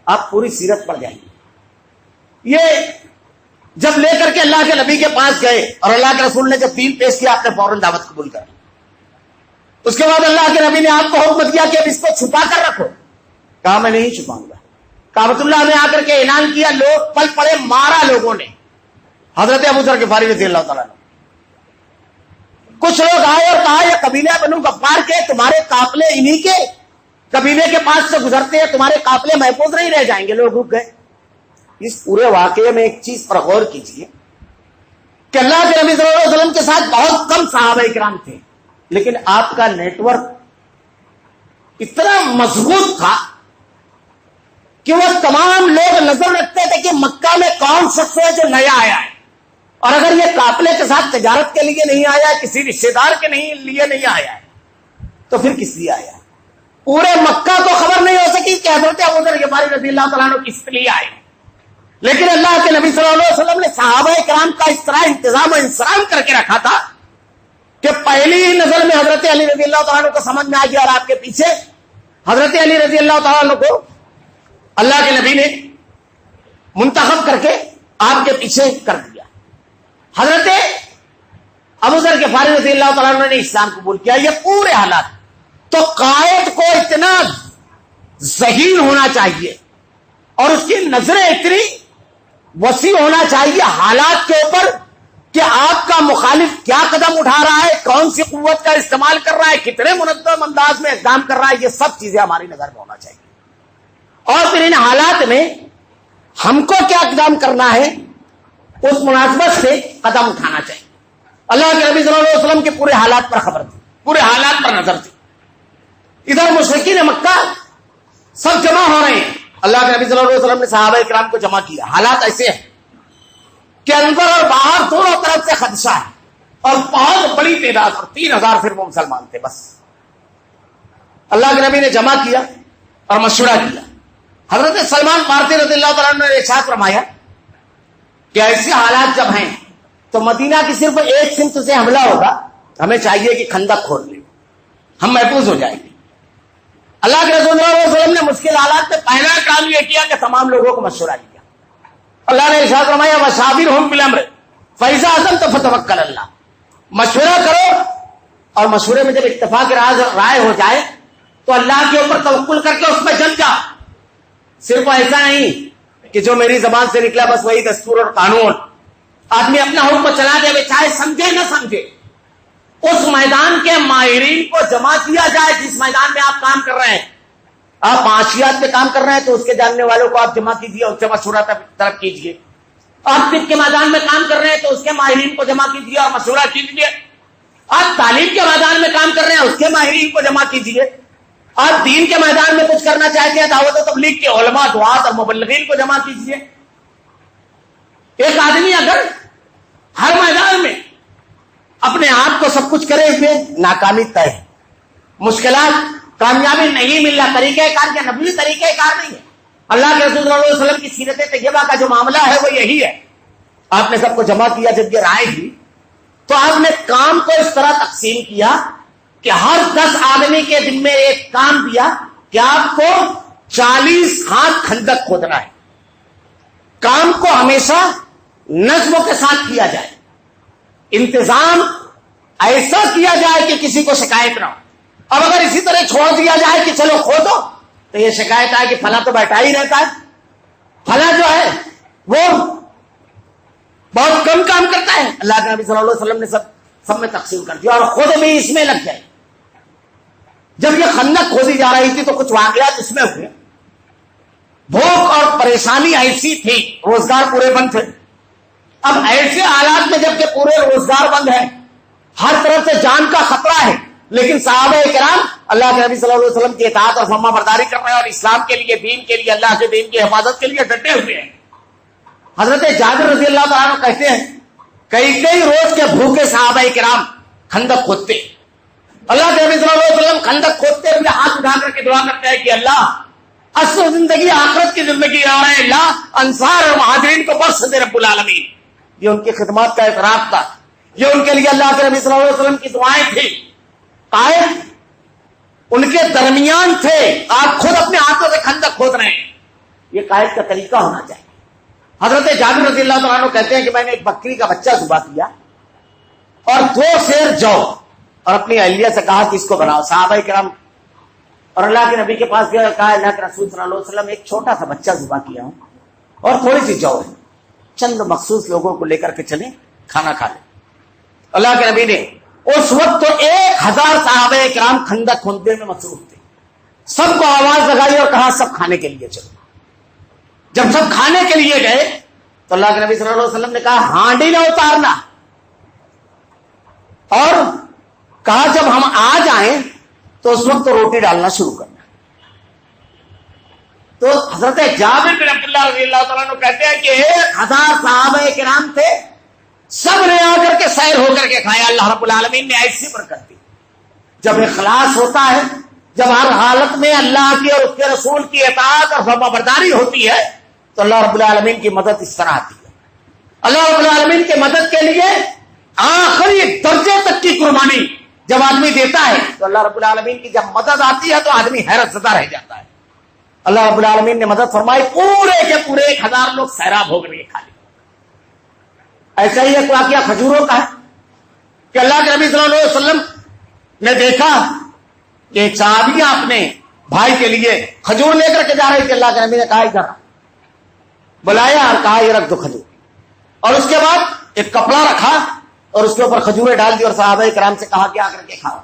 آپ پوری سیرت پڑھ جائیں گے. یہ جب لے کر کے اللہ کے نبی کے پاس گئے اور اللہ کے رسول نے جب دین پیش کیا، آپ نے فوراً دعوت قبول کر. اس کے بعد اللہ کے نبی نے آپ کو حکم دیا کہ اب اس کو چھپا کر رکھو. کہا میں نہیں چھپاؤں گا. کعبۃ اللہ میں آ کر کے اعلان کیا، لوگ پل پڑے، مارا لوگوں نے حضرت ابو ذر غفاری رضی اللہ تعالیٰ نے. کچھ لوگ آئے اور کہا یہ قبیلہ بنو غفار کے، تمہارے قافلے انہی کے قبیلے کے پاس سے گزرتے ہیں، تمہارے قافلے محفوظ نہیں رہ جائیں گے. لوگ رک گئے. اس پورے واقعے میں ایک چیز پر غور کیجیے کہ اللہ کے نبی صلی اللہ علیہ وسلم کے ساتھ بہت کم صحابہ کرام تھے، لیکن آپ کا نیٹ ورک اتنا مضبوط تھا کہ وہ تمام لوگ نظر رکھتے تھے کہ مکہ میں کون شخص ہے جو نیا آیا ہے، اور اگر یہ قافلے کے ساتھ تجارت کے لیے نہیں آیا ہے، کسی رشتے دار کے لیے نہیں آیا ہے، تو پھر کس لیے آیا ہے. پورے مکہ کو خبر نہیں ہو سکی کہ حضرت ابوذر غفاری رضی اللہ تعالیٰ عنہ کس لیے آئے، لیکن اللہ کے نبی صلی اللہ علیہ وسلم نے صحابہ کرام کا اس طرح انتظام و انصرام کر کے رکھا تھا کہ پہلی ہی نظر میں حضرت علی رضی اللہ تعالیٰ عنہ کو سمجھ میں آ گیا، اور آپ کے پیچھے حضرت علی رضی اللہ تعالیٰ عنہ کو اللہ کے نبی نے منتخب کر کے آپ کے پیچھے کر دیا۔ حضرت ابوذر غفاری رضی اللہ تعالیٰ عنہ نے اسلام قبول کیا۔ یہ پورے حالات، تو قائد کو اتنا ذہین ہونا چاہیے اور اس کی نظریں اتنی وسیع ہونا چاہیے حالات کے اوپر کہ آپ کا مخالف کیا قدم اٹھا رہا ہے، کون سی قوت کا استعمال کر رہا ہے، کتنے منظم انداز میں اقدام کر رہا ہے، یہ سب چیزیں ہماری نظر میں ہونا چاہیے، اور پھر ان حالات میں ہم کو کیا اقدام کرنا ہے اس مناسبت سے قدم اٹھانا چاہیے۔ اللہ کے نبی صلی اللہ علیہ وسلم کے پورے حالات پر خبر تھی، پورے حالات پر نظر تھی۔ ادھر مشرکین مکہ سب جمع ہو رہے ہیں، اللہ کے نبی صلی اللہ علیہ وسلم نے صحابہ کرام کو جمع کیا۔ حالات ایسے ہیں کہ اندر اور باہر دونوں طرف سے خدشہ ہے، اور بہت بڑی تعداد، اور 3000 پھر وہ مسلمان تھے بس۔ اللہ کے نبی نے جمع کیا اور مشورہ کیا۔ حضرت سلمان فارسی رضی اللہ تعالیٰ عنہ نے ارشاد فرمایا کہ ایسے حالات جب ہیں تو مدینہ کی صرف ایک سمت سے حملہ ہوگا، ہمیں چاہیے کہ خندق کھود لیں، ہم محفوظ ہو جائیں گے۔ اللہ کے رسول صلی اللہ علیہ وسلم نے مشکل حالات میں پہلا کام یہ کیا کہ تمام لوگوں کو مشورہ دیا۔ اللہ نے ارشاد فرمایا وَشَاوِرْهُمْ فِي الْأَمْرِ فَإِذَا عَزَمْتَ فَتَوَكَّلْ عَلَى اللَّهِ، مشورہ کرو، اور مشورے میں جب اتفاق رائے ہو جائے تو اللہ کے اوپر توکل کر کے اس میں جم جا۔ صرف ایسا نہیں کہ جو میری زبان سے نکلا بس وہی دستور اور قانون، آدمی اپنا حکم چلا دے، چاہے سمجھے نہ سمجھے۔ اس میدان کے ماہرین کو جمع کیا جائے جس میدان میں آپ کام کر رہے ہیں۔ آپ معاشیات پہ کام کر رہے ہیں تو اس کے جاننے والوں کو آپ جمع کیجیے، اس سے مشورہ طلب کیجیے۔ آپ طب کے میدان میں کام کر رہے ہیں تو اس کے ماہرین کو جمع کیجیے اور مشورہ کیجیے۔ آپ تعلیم کے میدان میں کام کر رہے ہیں، اس کے ماہرین کو جمع کیجیے۔ آپ دین کے میدان میں کچھ کرنا چاہتے ہیں، دعوت و تبلیغ کے علماء، دعات اور مبلغین کو جمع کیجیے۔ ایک آدمی اگر ہر میدان میں اپنے آپ کو سب کچھ کرے ہوئے، ناکامی طے ہے، مشکلات، کامیابی نہیں مل رہا، طریقہ کار کے نبوی طریقہ کار نہیں ہے۔ اللہ کے رسول صلی اللہ علیہ وسلم کی سیرت طیبہ کا جو معاملہ ہے وہ یہی ہے۔ آپ نے سب کو جمع کیا، جب یہ رائے دی تو آپ نے کام کو اس طرح تقسیم کیا کہ ہر 10 آدمی کے ذمے ایک کام دیا کہ آپ کو 40 ہاتھ خندق کھودنا ہے۔ کام کو ہمیشہ نظم کے ساتھ کیا جائے، انتظام ایسا کیا جائے کہ کسی کو شکایت نہ ہو۔ اب اگر اسی طرح چھوڑ دیا جائے کہ چلو کھودو تو یہ شکایت آئے کہ فلاں تو بیٹھا ہی رہتا ہے، فلاں جو ہے وہ بہت کم کام کرتا ہے۔ اللہ کے نبی صلی اللہ علیہ وسلم نے سب میں تقسیم کر دیا اور خود بھی اس میں لگ گئے۔ جب یہ خندق کھودی جا رہی تھی تو کچھ واقعات اس میں ہوئے۔ بھوک اور پریشانی ایسی تھی، روزگار پورے بند تھے۔ اب ایسے حالات میں جب کہ پورے روزگار بند ہے، ہر طرف سے جان کا خطرہ ہے، لیکن صحابہ کرام اللہ کے نبی صلی اللہ علیہ وسلم کی اطاعت اور فرما برداری کر رہے ہیں اور اسلام کے لیے، دین کے لیے، اللہ کے دین کی حفاظت کے لیے ڈٹے ہوئے ہیں۔ حضرت جابر رضی اللہ تعالیٰ عنہ کہتے ہیں کئی روز کے بھوکے صحابہ کرام خندق کھودتے، اللہ کے نبی صلی اللہ علیہ وسلم خندق کھودتے ہوئے ہاتھ اٹھا کر کے دعا کرتے ہیں کہ اللہ اصل زندگی آخرت کی زندگی آ رہے، اللہ انصار اور مہاجرین کو بخش دے رب العالمین۔ یہ ان کی خدمات کا اعتراف تھا، یہ ان کے لیے اللہ کے نبی صلی اللہ علیہ وسلم کی دعائیں تھی۔ قائد ان کے درمیان تھے، آپ خود اپنے ہاتھوں سے خندق کھود رہے ہیں، یہ قائد کا طریقہ ہونا چاہیے۔ حضرت جابر رضی اللہ تعالیٰ عنہ کہتے ہیں کہ میں نے ایک بکری کا بچہ ذبح کیا اور 2 سیر جو، اور اپنی اہلیہ سے کہا کہ اس کو بناؤ۔ صحابہ کرام اور اللہ کے نبی کے پاس گیا، کہا اللہ کے رسول صلی اللہ علیہ وسلم ایک چھوٹا سا بچہ ذبح کیا ہوں اور تھوڑی سی جو ہے، چند مخصوص لوگوں کو لے کر کے چلیں، کھانا کھا لیں۔ اللہ کے نبی نے اس وقت تو 1000 صحابہ کرام خندق کھودنے میں مصروف تھے، سب کو آواز لگائی اور کہا سب کھانے کے لیے چلو۔ جب سب کھانے کے لیے گئے تو اللہ کے نبی صلی اللہ علیہ وسلم نے کہا ہانڈی نہ اتارنا، اور کہا جب ہم آ جائیں تو اس وقت روٹی ڈالنا شروع کرنا۔ تو حضرت جابر بن عبداللہ رضی اللہ تعالیٰ عنہ کہتے ہیں کہ 1000 صحابہ کرام تھے، سب نے آ کر کے سیر ہو کر کے کھایا۔ اللہ رب العالمین نے ایسی برکت دی۔ جب اخلاص ہوتا ہے جب ہر حالت میں اللہ کی اور اس کے رسول کی اطاعت اور فرما برداری ہوتی ہے تو اللہ رب العالمین کی مدد اس طرح آتی ہے. اللہ رب العالمین کی مدد کے لیے آخری درجے تک کی قربانی جب آدمی دیتا ہے تو اللہ رب العالمین کی جب مدد آتی ہے تو آدمی حیرت زدہ رہ جاتا ہے. اللہ رب العالمین نے مدد فرمائی, پورے کے پورے 1000 لوگ سیراب ہو گئے خالی. ایسا ہی ایک واقعہ کھجوروں کا ہے کہ اللہ کے نبی صلی اللہ علیہ وسلم نے دیکھا کہ ایک صحابیہ اپنے بھائی کے لیے کھجور لے کر کے جا رہی تھی. اللہ کے نبی نے کہا ادھر بلایا اور کہا یہ رکھ دو کھجور, اور اس کے بعد ایک کپڑا رکھا اور اس کے اوپر کھجوریں ڈال دی اور صحابہ کرام سے کہا کہ آ کر کے کھاؤ.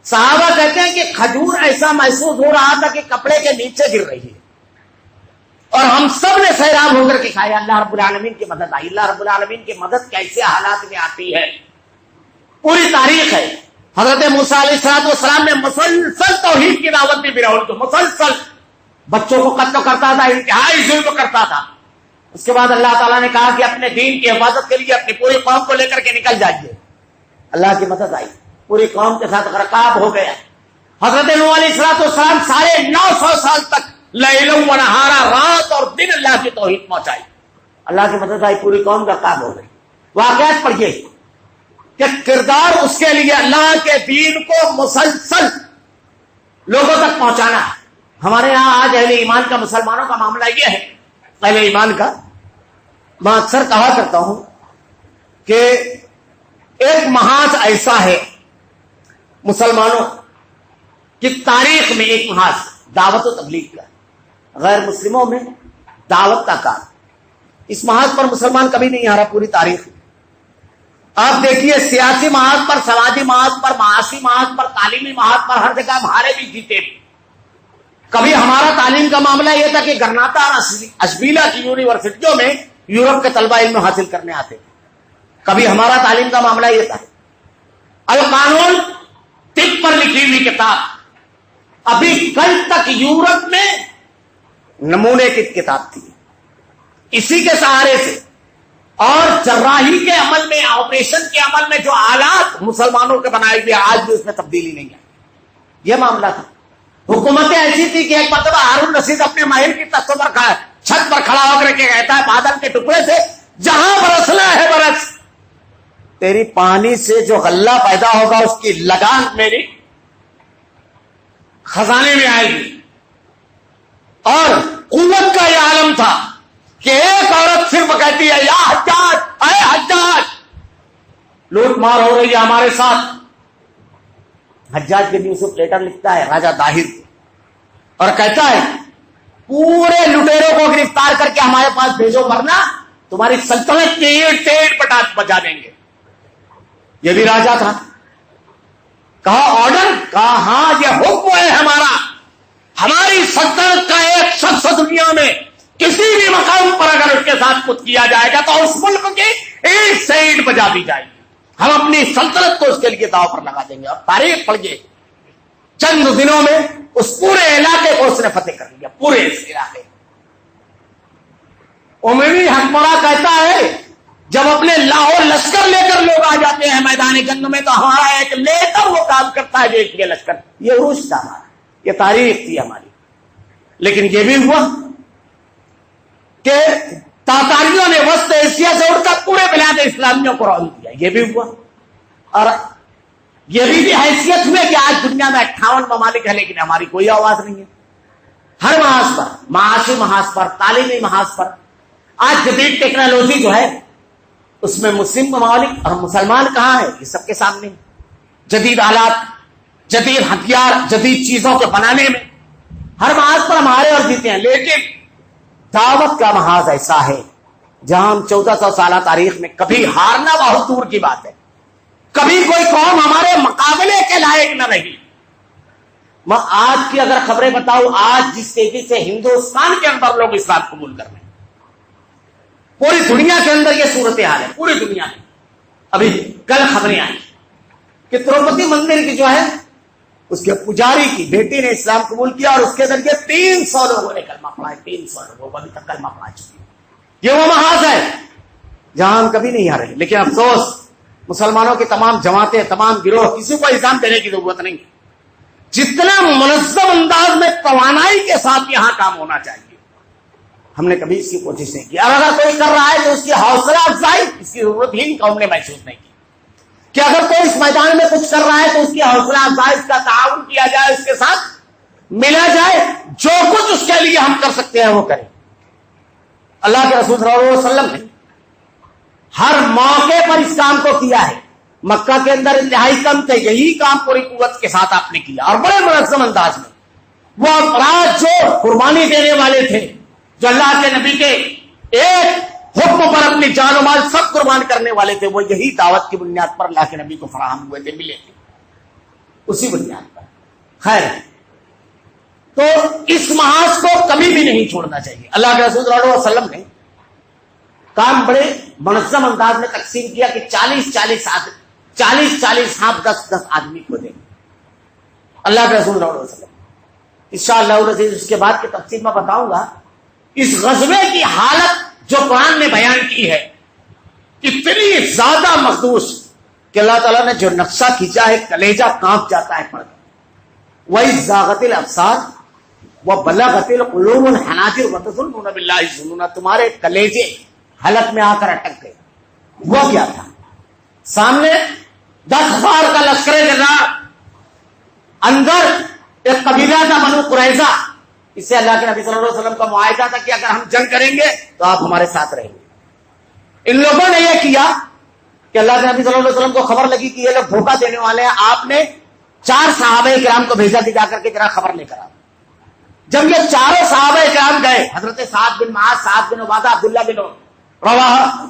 صحابہ کہتے ہیں کہ کھجور ایسا محسوس ہو رہا تھا کہ کپڑے کے نیچے گر رہی ہے, اور ہم سب نے سیراب ہو کر کے کھایا. اللہ رب العالمین کی مدد آئی. اللہ رب العالمین کی مدد کیسے حالات میں آتی ہے پوری تاریخ ہے. حضرت موسیٰ علیہ السلام نے مسلسل توحید کی دعوت دی فرعون کو, مسلسل بچوں کو قتل کرتا تھا, انتہائی ظلم کرتا تھا. اس کے بعد اللہ تعالیٰ نے کہا کہ اپنے دین کی حفاظت کے لیے اپنی پوری قوم کو لے کر کے نکل جائیے. اللہ کی مدد آئی, پوری قوم کے ساتھ غرقاب ہو گیا. حضرت نوح علیہ السلام سارے 900 سال تک لیل و نہارا, رات اور دن اللہ کی توحید پہنچائی. اللہ کی مدد آئی, پوری قوم غرقاب ہو گئی. واقعات پڑھیے کہ کردار اس کے لیے اللہ کے دین کو مسلسل لوگوں تک پہنچانا ہے. ہمارے یہاں آج اہل ایمان کا, مسلمانوں کا معاملہ یہ ہے, اہل ایمان کا, میں اکثر کہا کرتا ہوں کہ ایک محاذ ایسا ہے مسلمانوں کی تاریخ میں, ایک محاذ دعوت و تبلیغ کا, غیر مسلموں میں دعوت کا کام. اس محاذ پر مسلمان کبھی نہیں ہارا پوری تاریخ میں. آپ دیکھیے سیاسی محاذ پر, سماجی محاذ پر, معاشی محاذ پر, تعلیمی محاذ پر, ہر جگہ ہم ہارے بھی جیتے بھی. کبھی ہمارا تعلیم کا معاملہ یہ تھا کہ گرناتا اور اشبیلا کی یونیورسٹیوں میں یورپ کے طلبہ علم حاصل کرنے آتے. کبھی ہمارا تعلیم کا معاملہ یہ تھا. القانون طب پر لکھی ہوئی کتاب ابھی کل تک یورپ میں نمونے کی کتاب تھی. اسی کے سہارے سے اور جراحی کے عمل میں, آپریشن کے عمل میں جو آلات مسلمانوں کے بنائے ہوئے, آج بھی اس میں تبدیلی نہیں ہے. یہ معاملہ تھا. حکومتیں ایسی تھی کہ ایک مرتبہ ہارون رشید اپنے ماہر کی تختوں پر چھت پر کھڑا ہو کر کے کہتا ہے بادل کے ٹکڑے سے جہاں برسنا ہے برس, تیری پانی سے جو غلہ پیدا ہوگا اس کی لگان میری خزانے میں آئے گی. اور قوت کا یہ عالم تھا کہ ایک عورت صرف کہتی ہے یا حجاج, اے حجاج, لوٹ مار ہو رہی ہے ہمارے ساتھ. حجاج بن یوسف لیٹر لکھتا ہے راجہ طاہر اور کہتا ہے پورے لٹیروں کو گرفتار کر کے ہمارے پاس بھیجو, ورنہ تمہاری سلطنت کی اینٹ بجا دیں گے. یہ بھی راجہ تھا. کہا آرڈر, کہا ہاں یہ حکم ہے ہمارا. ہماری سلطنت کا ایک شخص دنیا میں کسی بھی مقام پر اگر اس کے ساتھ کچھ کیا جائے گا تو اس ملک کی ایک سے اینٹ بجا دی جائے گی. ہم اپنی سلطنت کو اس کے لیے داؤ پر لگا دیں گے. اور تاریخ پڑھیے, چند دنوں میں اس پورے علاقے کو اس نے فتح کر لیا, پورے اس علاقے. عمومی حکمراں کہتا ہے جب اپنے لاہور لشکر لے کر لوگ آ جاتے ہیں میدان جنگ میں تو ہمارا ایک لیٹر وہ کام کرتا ہے جو ایک یہ لشکر, یہ عروج تھا ہمارا, یہ تاریخ تھی ہماری. لیکن یہ بھی ہوا کہ تاتاریوں نے وسط ایشیا سے اڑ کر پورے بلاد اسلامیوں کو رون دیا. یہ بھی ہوا. اور یہ بھی حیثیت ہوئے کہ آج دنیا میں 58 ممالک ہے لیکن ہماری کوئی آواز نہیں ہے. ہر محاذ پر, معاشی محاذ پر, تعلیمی محاذ پر آج جدید ٹیکنالوجی جو ہے اس میں مسلم ممالک اور مسلمان کہاں ہے, یہ سب کے سامنے. جدید آلات, جدید ہتھیار, جدید چیزوں کے بنانے میں ہر محاذ پر ہمارے اور جیتے ہیں. لیکن دعوت کا محاذ ایسا ہے جہاں ہم 1400 سالہ تاریخ میں کبھی ہارنا بہت دور کی بات ہے, کبھی کوئی قوم ہمارے مقابلے کے لائق نہ رہی. میں آج کی اگر خبریں بتاؤں, آج جس تیزی سے ہندوستان کے اندر لوگ اسلام قبول کر رہے ہیں, پوری دنیا کے اندر یہ صورتحال ہے, پوری دنیا میں. ابھی کل خبریں آئی کہ تروپتی مندر کی جو ہے اس کے پجاری کی بیٹی نے اسلام قبول کیا اور اس کے ذریعے 300 لوگوں نے کلمہ پڑھا ہے. 300 لوگوں کو ابھی تک کلمہ پڑھا چکی. یہ وہ محاذ ہے جہاں ہم کبھی نہیں ہارے. لیکن افسوس مسلمانوں کی تمام جماعتیں, تمام گروہ, کسی کو الزام دینے کی ضرورت نہیں. جتنا منظم انداز میں توانائی کے ساتھ یہاں کام ہونا چاہیے، ہم نے کبھی اس کی کوشش نہیں کی. اور اگر کوئی کر رہا ہے تو اس کی حوصلہ افزائی اس کی ضرورت ہی قوم نے محسوس نہیں کی کہ اگر کوئی اس میدان میں کچھ کر رہا ہے تو اس کی حوصلہ افزائی، اس کا تعاون کیا جائے، اس کے ساتھ ملا جائے، جو کچھ اس کے لیے ہم کر سکتے ہیں وہ کریں. اللہ کے رسول صلی اللہ علیہ وسلم نے ہر موقع پر اس کام کو کیا ہے. مکہ کے اندر انتہائی کم تھے، یہی کام پوری قوت کے ساتھ آپ نے کیا اور بڑے منظم انداز میں. وہ افراد جو قربانی دینے والے تھے، جو اللہ کے نبی کے ایک حکم پر اپنی جان و مال سب قربان کرنے والے تھے، وہ یہی دعوت کی بنیاد پر اللہ کے نبی کو فراہم ہوئے تھے، ملے تھے اسی بنیاد پر. خیر، تو اس محاذ کو کبھی بھی نہیں چھوڑنا چاہیے. اللہ کے رسول صلی اللہ علیہ وسلم نے کام بڑے منظم انداز میں تقسیم کیا کہ 40 ہاتھ 10 آدمی کو دیں. اللہ کے رسول صلی اللہ علیہ وسلم انشاءاللہ اس کے بعد کی تفصیل میں بتاؤں گا. اس غزوے کی حالت جو قرآن نے بیان کی ہے اتنی زیادہ مخدوش کہ اللہ تعالیٰ نے جو نقشہ کھینچا ہے کلیجہ کانپ جاتا ہے پڑھ کر. وَإِذْ زَاغَتِ الْأَبْصَارُ وَبَلَغَتِ الْقُلُوبُ الْحَنَاجِرَ وَتَظُنُّونَ بِاللَّهِ الظُّنُونَ. تمہارے کلیجے حلق میں آ کر اٹک گئے. وہ کیا تھا؟ سامنے 10,000 کا لشکر جزا، اندر ایک قبیلہ تھا بنو قریظہ. اس سے اللہ کے نبی صلی اللہ علیہ وسلم کا معاہدہ تھا کہ اگر ہم جنگ کریں گے تو آپ ہمارے ساتھ رہیں گے. ان لوگوں نے یہ کیا کہ اللہ کے نبی صلی اللہ علیہ وسلم کو خبر لگی کہ یہ لوگ دھوکہ دینے والے ہیں. آپ نے 4 صحابہ کرام کو بھیجا کہ جا کر کے ذرا خبر لے کر آؤ. جب یہ چاروں صحابہ کرام گئے، حضرت سعد بن معاذ، سعد بن عبادہ، عبداللہ بن رواحہ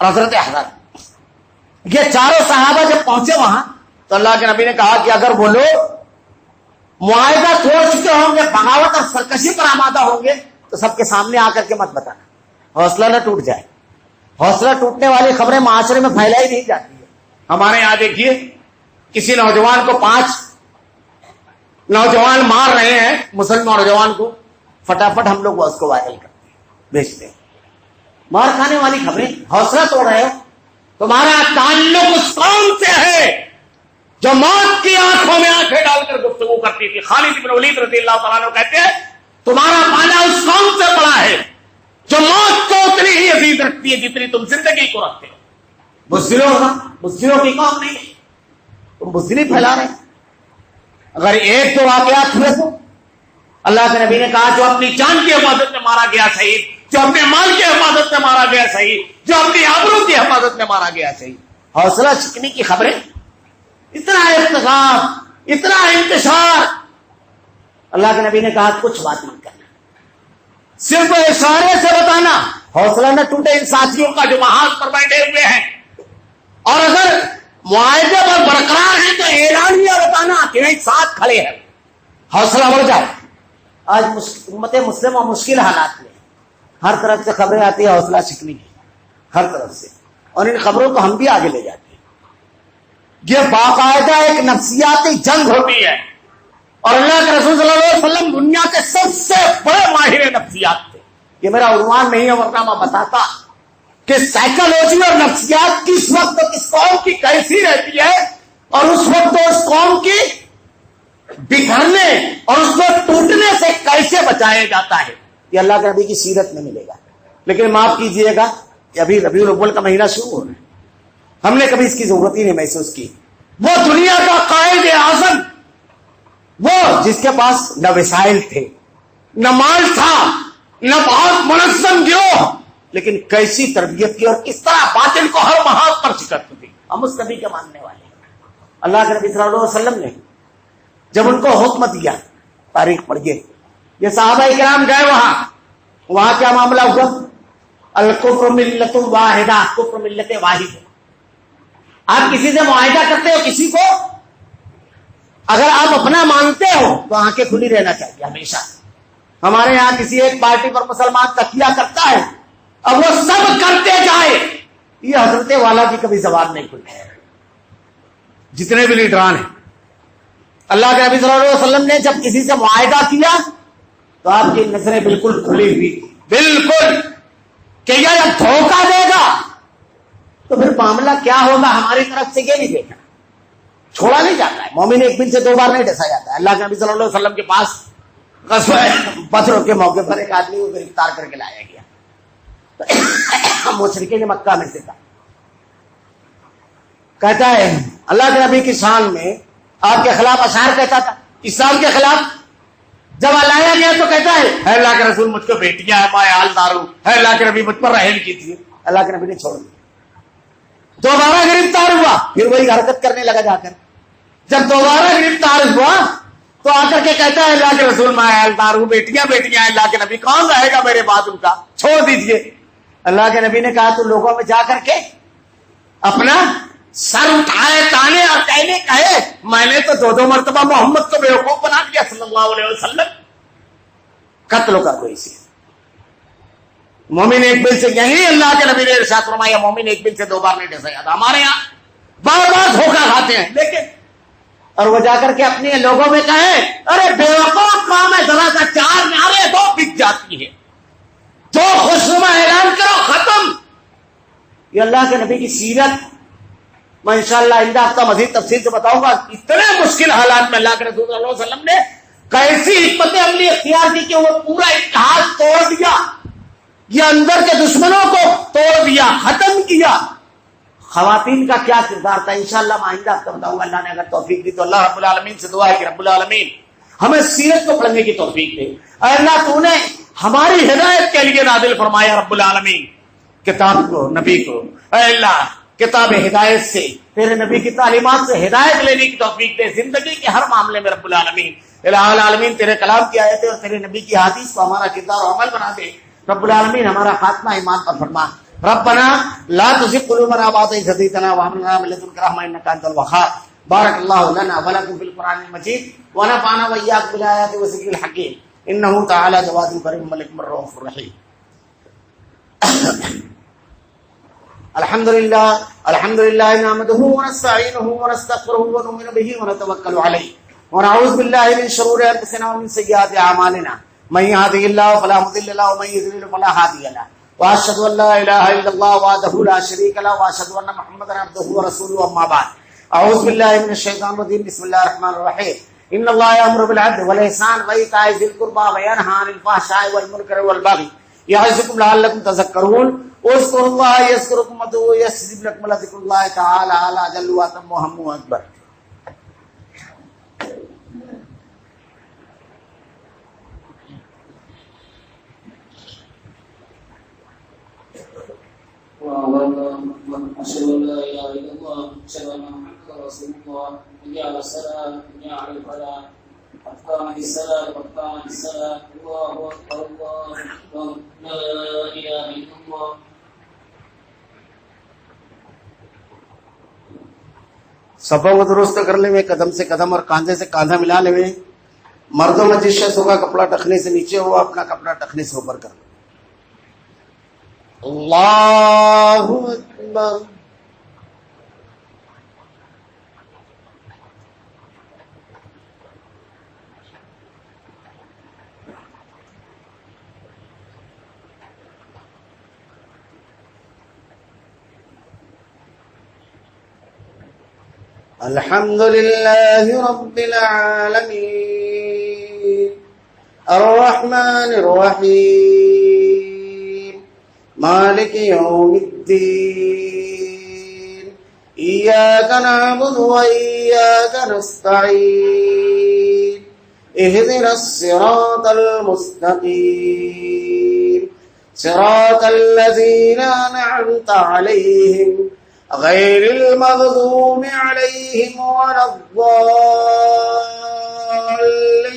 اور حضرت حضرت، یہ چاروں صحابہ جب پہنچے وہاں تو اللہ کے نبی نے کہا کہ اگر وہ لوگ معاہدہ توڑ چکے ہوں گے، بغاوت اور سرکشی پر آمادہ ہوں گے تو سب کے سامنے آ کر کے مت بتانا، حوصلہ نہ ٹوٹ جائے. حوصلہ ٹوٹنے والی خبریں معاشرے میں پھیلائی نہیں جاتی ہے. ہمارے یہاں دیکھیے کسی نوجوان کو 5 نوجوان مار رہے ہیں، مسلمان نوجوان کو، فٹافٹ ہم لوگ اس کو وائرل کرتے ہیں، بھیجتے ہیں. مار کھانے والی خبریں. حوصلہ توڑ رہے ہو. تمہارا تعلق اس قوم سے ہے جو موت کی آنکھوں میں آنکھیں ڈال کر گفتگو کرتی تھی. خالد بن ولید رضی اللہ تعالیٰ عنہ کہتے ہیں تمہارا پانا اس قوم سے پڑا ہے جو موت کو اتنی ہی عزیز رکھتی ہے جتنی تم زندگی کو رکھتے ہو. بزدلوں کی قوم نہیں ہے، تم بزدلی پھیلا رہے. اگر 1-2 واقعات ہوئے تو اللہ کے نبی نے کہا جو اپنی جان کی حفاظت میں مارا گیا شہید، جو اپنے مال کی حفاظت میں مارا گیا شہید، جو اپنی آبرو کی حفاظت میں مارا گیا شہید. حوصلہ چکنی کی خبریں، اتنا احتساب، اتنا انتشار. اللہ کے نبی نے کہا کچھ بات مت کرنا، صرف اشارے سے بتانا. حوصلہ نہ ٹوٹے ان ساتھیوں کا جو محاذ پر بیٹھے ہوئے ہیں. اور اگر معاہدے پر برقرار ہیں تو اعلانیہ بتانا کہ نہیں ساتھ کھڑے ہیں، حوصلہ بڑھ جائے. آج امت مسلمہ مشکل حالات میں ہر طرف سے خبریں آتی ہیں حوصلہ چکنی کی، ہر طرف سے، اور ان خبروں کو ہم بھی آگے لے جاتے ہیں. یہ باقاعدہ ایک نفسیاتی جنگ ہوتی ہے. اور اللہ کے رسول صلی اللہ علیہ وسلم دنیا کے سب سے بڑے ماہر نفسیات تھے. یہ میرا عنوان نہیں ہے ورنہ میں بتاتا کہ سائیکالوجی اور نفسیات کس وقت کس قوم کی کیسی رہتی ہے اور اس وقت اس قوم کی بکھرنے اور اس کو ٹوٹنے سے کیسے بچایا جاتا ہے. یہ اللہ کے نبی کی سیرت میں ملے گا. لیکن معاف کیجئے گا کہ ابھی ربیع الاول کا مہینہ شروع ہو رہا ہے، ہم نے کبھی اس کی ضرورت ہی نہیں محسوس کی. وہ دنیا کا قائد اعظم، وہ جس کے پاس نہ وسائل تھے، نہ مال تھا، نہ بہت منظم گروہ، لیکن کیسی تربیت کی اور کس طرح باطل کو ہر محاذ پر شکست دی. ہم اس نبی کے ماننے والے ہیں. اللہ کے نبی صلی اللہ علیہ وسلم نے جب ان کو حکم دیا، تاریخ پڑھیے، یہ صحابہ کرام گئے وہاں کیا معاملہ ہوا؟ الکفر ملت واحدہ، کفر ملت واحد. آپ کسی سے معاہدہ کرتے ہو، کسی کو اگر آپ اپنا مانتے ہو تو آنکھیں کھلی رہنا چاہیے ہمیشہ. ہمارے یہاں کسی ایک پارٹی پر مسلمان تکیہ کرتا ہے، اب وہ سب کرتے جائے، یہ حضرت والا کی کبھی زبان نہیں کھلی. جتنے بھی لیڈران ہیں، اللہ کے نبی صلی اللہ علیہ وسلم نے جب کسی سے معاہدہ کیا تو آپ کی نظریں بالکل کھلی ہوئی، بالکل، کہ یہ جب دھوکہ دے گا تو پھر معاملہ کیا ہوگا ہماری طرف سے یہ نہیں دیکھا. چھوڑا نہیں جاتا ہے. مومن ایک بل سے 2 بار نہیں ڈسا جاتا ہے. اللہ کے نبی صلی اللہ علیہ وسلم کے پاس غزوہ بدر کے موقع پر ایک آدمی کو گرفتار کر کے لایا گیا. مشرکین مکہ میں سے تھا. کہتا ہے اللہ کے نبی کی شان میں آپ کے خلاف اشعار کہتا تھا اسلام کے خلاف. جب لایا گیا تو کہتا ہے اے اللہ کے رسول مجھ کو بیٹیاں ہے، میں حالدار ہوں، اے اللہ کے نبی مجھ پر رحم کیجیے. اللہ کے نبی نے چھوڑ دیا. دوبارہ گرفتار ہوا، پھر وہی حرکت کرنے لگا. جا کر جب دوبارہ گرفتار ہوا تو آ کر کے کہتا ہے اللہ کے رسول میں حالدار ہوں، بیٹیاں بیٹیاں ہیں، اللہ کے نبی کون رہے گا میرے بعد ان کا، چھوڑ دیجیے. اللہ کے نبی نے کہا تو لوگوں میں جا کر کے اپنا سر اٹھائے تانے اور کہنے کہے میں نے تو 2 مرتبہ محمد کو بیوقوف بنا دیا صلی اللہ علیہ وسلم. قتل کر دو اسے. مومن ایک بل سے، یہی اللہ کے نبی نے ارشاد فرمایا مومن ایک بل سے 2 بار نہیں ڈسا جاتا. ہمارے یہاں بار بار دھوکہ کھاتے ہیں لیکن، اور وہ جا کر کے اپنے لوگوں میں کہے ارے بیوقوف قوم ہے، ذرا سا 4 نعرے دو بک جاتی ہے، جو خوشنما اعلان کرو ختم. یہ اللہ کے نبی کی سیرت میں انشاءاللہ آئندہ ہفتہ مزید تفصیل سے بتاؤں گا. اتنے مشکل حالات میں اللہ کے رسول صلی اللہ علیہ وسلم نے کیسی حکمت عملی اختیار کی کہ وہ پورا اتحاد توڑ دیا، یہ اندر کے دشمنوں کو توڑ دیا، ختم کیا. خواتین کا کیا کردار تھا انشاءاللہ میں آئندہ ہفتہ بتاؤں گا. اللہ نے اگر توفیق دی تو اللہ رب العالمین سے دعا ہے کہ رب العالمین ہمیں سیرت کو پڑھنے کی توفیق دے. اے اللہ تو نے ہماری ہدایت کے لیے نازل فرمایا رب العالمین کتاب کو، نبی کو. اے اللہ کتاب ہدایت سے، تیرے نبی کی تعلیمات سے ہدایت لینے کی توفیق دے زندگی کے ہر معاملے میں رب العالمین. الہ العالمین تیرے کلام کی آیتیں اور تیرے نبی کی حدیث کو ہمارا کردار و عمل بنا دے. رب العالمین ہمارا خاتمہ ایمان پر فرما. ربنا لا تزغ قلوبنا بعد إذ هديتنا وهب لنا من لدنك رحمة إنك أنت الوهاب. بارك الله لنا ولكم في القرآن المجيد ونفعنا وإياكم بالآيات والذكر الحكيم إنه تعالى جواد كريم ملك الرؤوف الرحيم. الحمد لله نحمده ونستعينه ونستغفره ونؤمن به ونتوكل عليه ونعوذ بالله من شرور أنفسنا ومن سيئات أعمالنا من يهده الله فلا مضل له ومن يضلل فلا هادي له واشهد ان لا اله الا الله وحده لا شريك له واشهد ان محمدا عبده ورسوله. اما بعد اعوذ بالله من الشيطان الرجيم بسم الله الرحمن الرحيم. ان الله يأمر بالعدل والإحسان وإيتاء ذي القربى وينهى عن الفحشاء والمنكر والبغي يعظكم لعلكم تذكرون. اذكروا الله يذكركم وادعوه يستجب لكم ولذكر الله تعالى اعلى جل واتم وهم واكبر. أشهد أن لا إله إلا الله أشهد أن محمدا رسول الله. حي على الصلاة حي على الفلاح قد قامت الصلاة قد قامت الصلاة. الله أكبر الله أكبر لا إله إلا الله. صفوں کو درست کرنے میں قدم سے قدم اور کاندھے سے کاندھا ملانے میں مردوں میں جس شخص کا کپڑا ٹخنے سے نیچے ہوا اپنا کپڑا ٹخنے سے اوپر کر لو. اللہ اکبر. الحمد لله رب العالمين الرحمن الرحيم مالك يوم الدين إياك نعبد وإياك نستعين اهدنا الصراط المستقيم صراط الذين أنعمت عليهم غير المغضوب عليهم ولا الضالين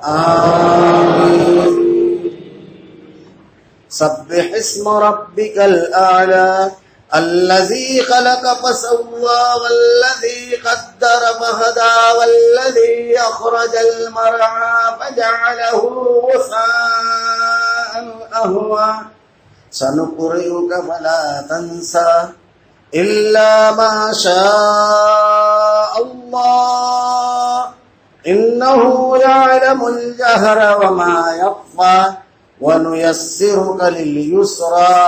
آمين. سبح اسم ربك الأعلى الذي خلق فسوى والذي قدر فهدى والذي أخرج المرعى فجعله غثاء أهوى. سنقرئك فلا تنسى إلا ما شاء الله إنه يعلم الجهر وما يخفى ونيسرك لليسرى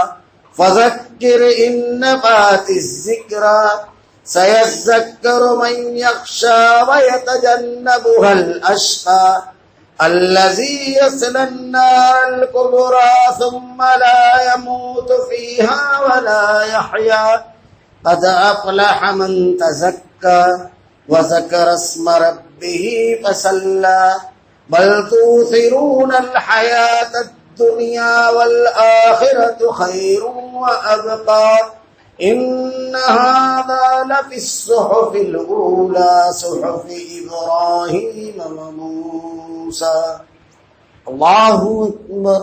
فذكر إن نفعت الذكرى سيذكر من يخشى ويتجنبها الأشقى الذي يصلى النار الكبرى ثم لا يموت فيها ولا يحيا قد أفلح من تزكى وذكر اسم ربه فصلى بل تؤثرون الحياة الدنيا والآخرة خير وأبقى إن هذا لفي الصحف الأولى صحف إبراهيم وموسى. اللہ اکبر.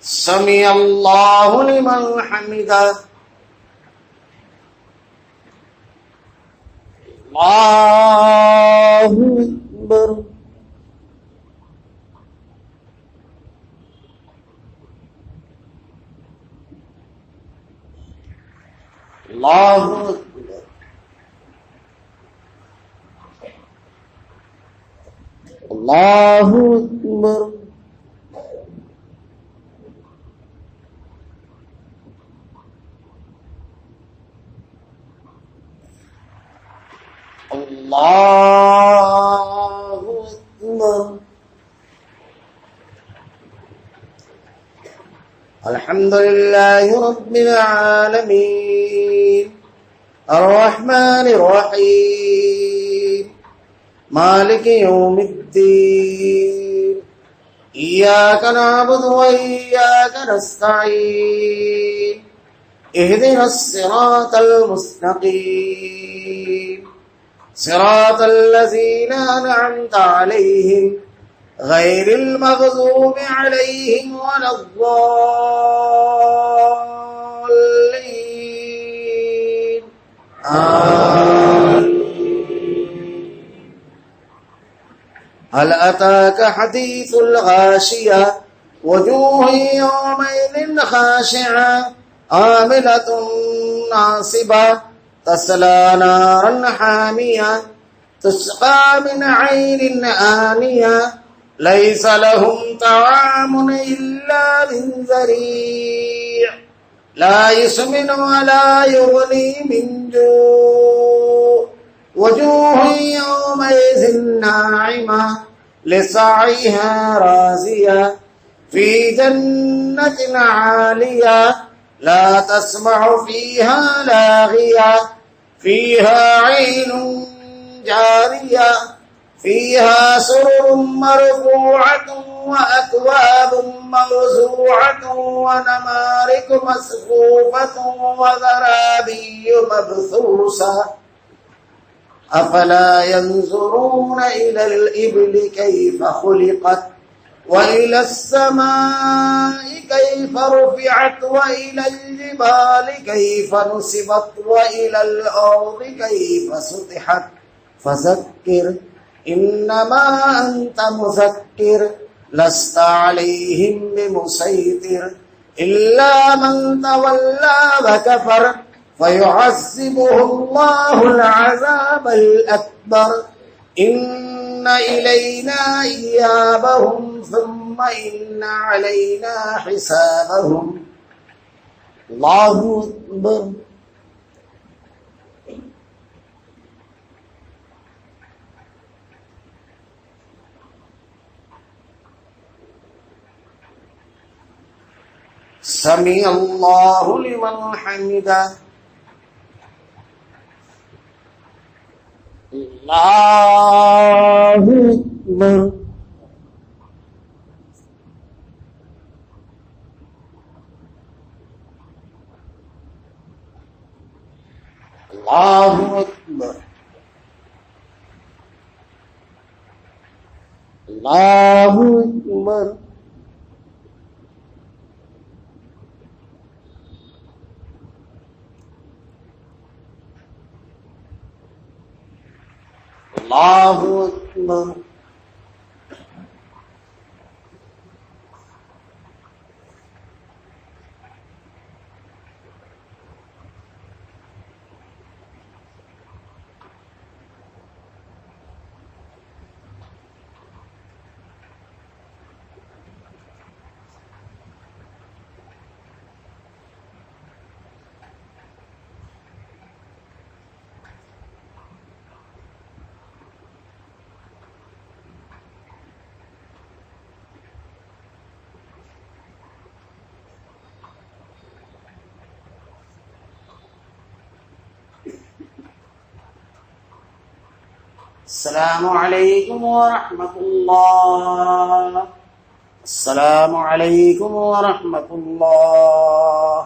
سمع اللہ لمن حمدہ. اللہ اکبر. اللہ اکبر. اللہ اکبر. اللہ اکبر. الحمد للہ رب العالمین الرحمن الرحیم مالک یوم الدین ایاک نعبد و ایاک نستعین اہدنا الصراط المستقیم صراط الذين أنعمت عليهم غير المغضوب عليهم ولا الضالين آمين. هل أتاك حديث الغاشية وجوه يومئذ خاشعة عاملة ناصبة تصلى نارا حامية تسقى من عين آنية ليس لهم طعام إلا من ذريع لا يسمن ولا يغني من جوع وجوه يومئذ ناعمة لسعيها راضية في جنة عالية لا تسمع فيها لاغية فيها عين جارية فيها سرر مرفوعة وأكواب موضوعة ونمارق مصفوفة وزرابي مبثوثة أفلا ينظرون إلى الإبل كيف خلقت وإلى السماء كيف رفعت وإلى الجبال كيف نصبت وإلى الأرض كيف سطحت فذكر إنما أنت مذكر لست عليهم بمسيطر إلا من تولى وكفر فيعذبه الله العذاب الأكبر إن إلينا إيابهم ثم إن علينا حسابهم. اللہ اکبر. سمع اللہ لمن حمدہ. اللہ اکبر. اللہ اکبر. اللہ اکبر. اللہ اکبر. السلام علیکم ورحمۃ اللہ. السلام علیکم ورحمۃ اللہ.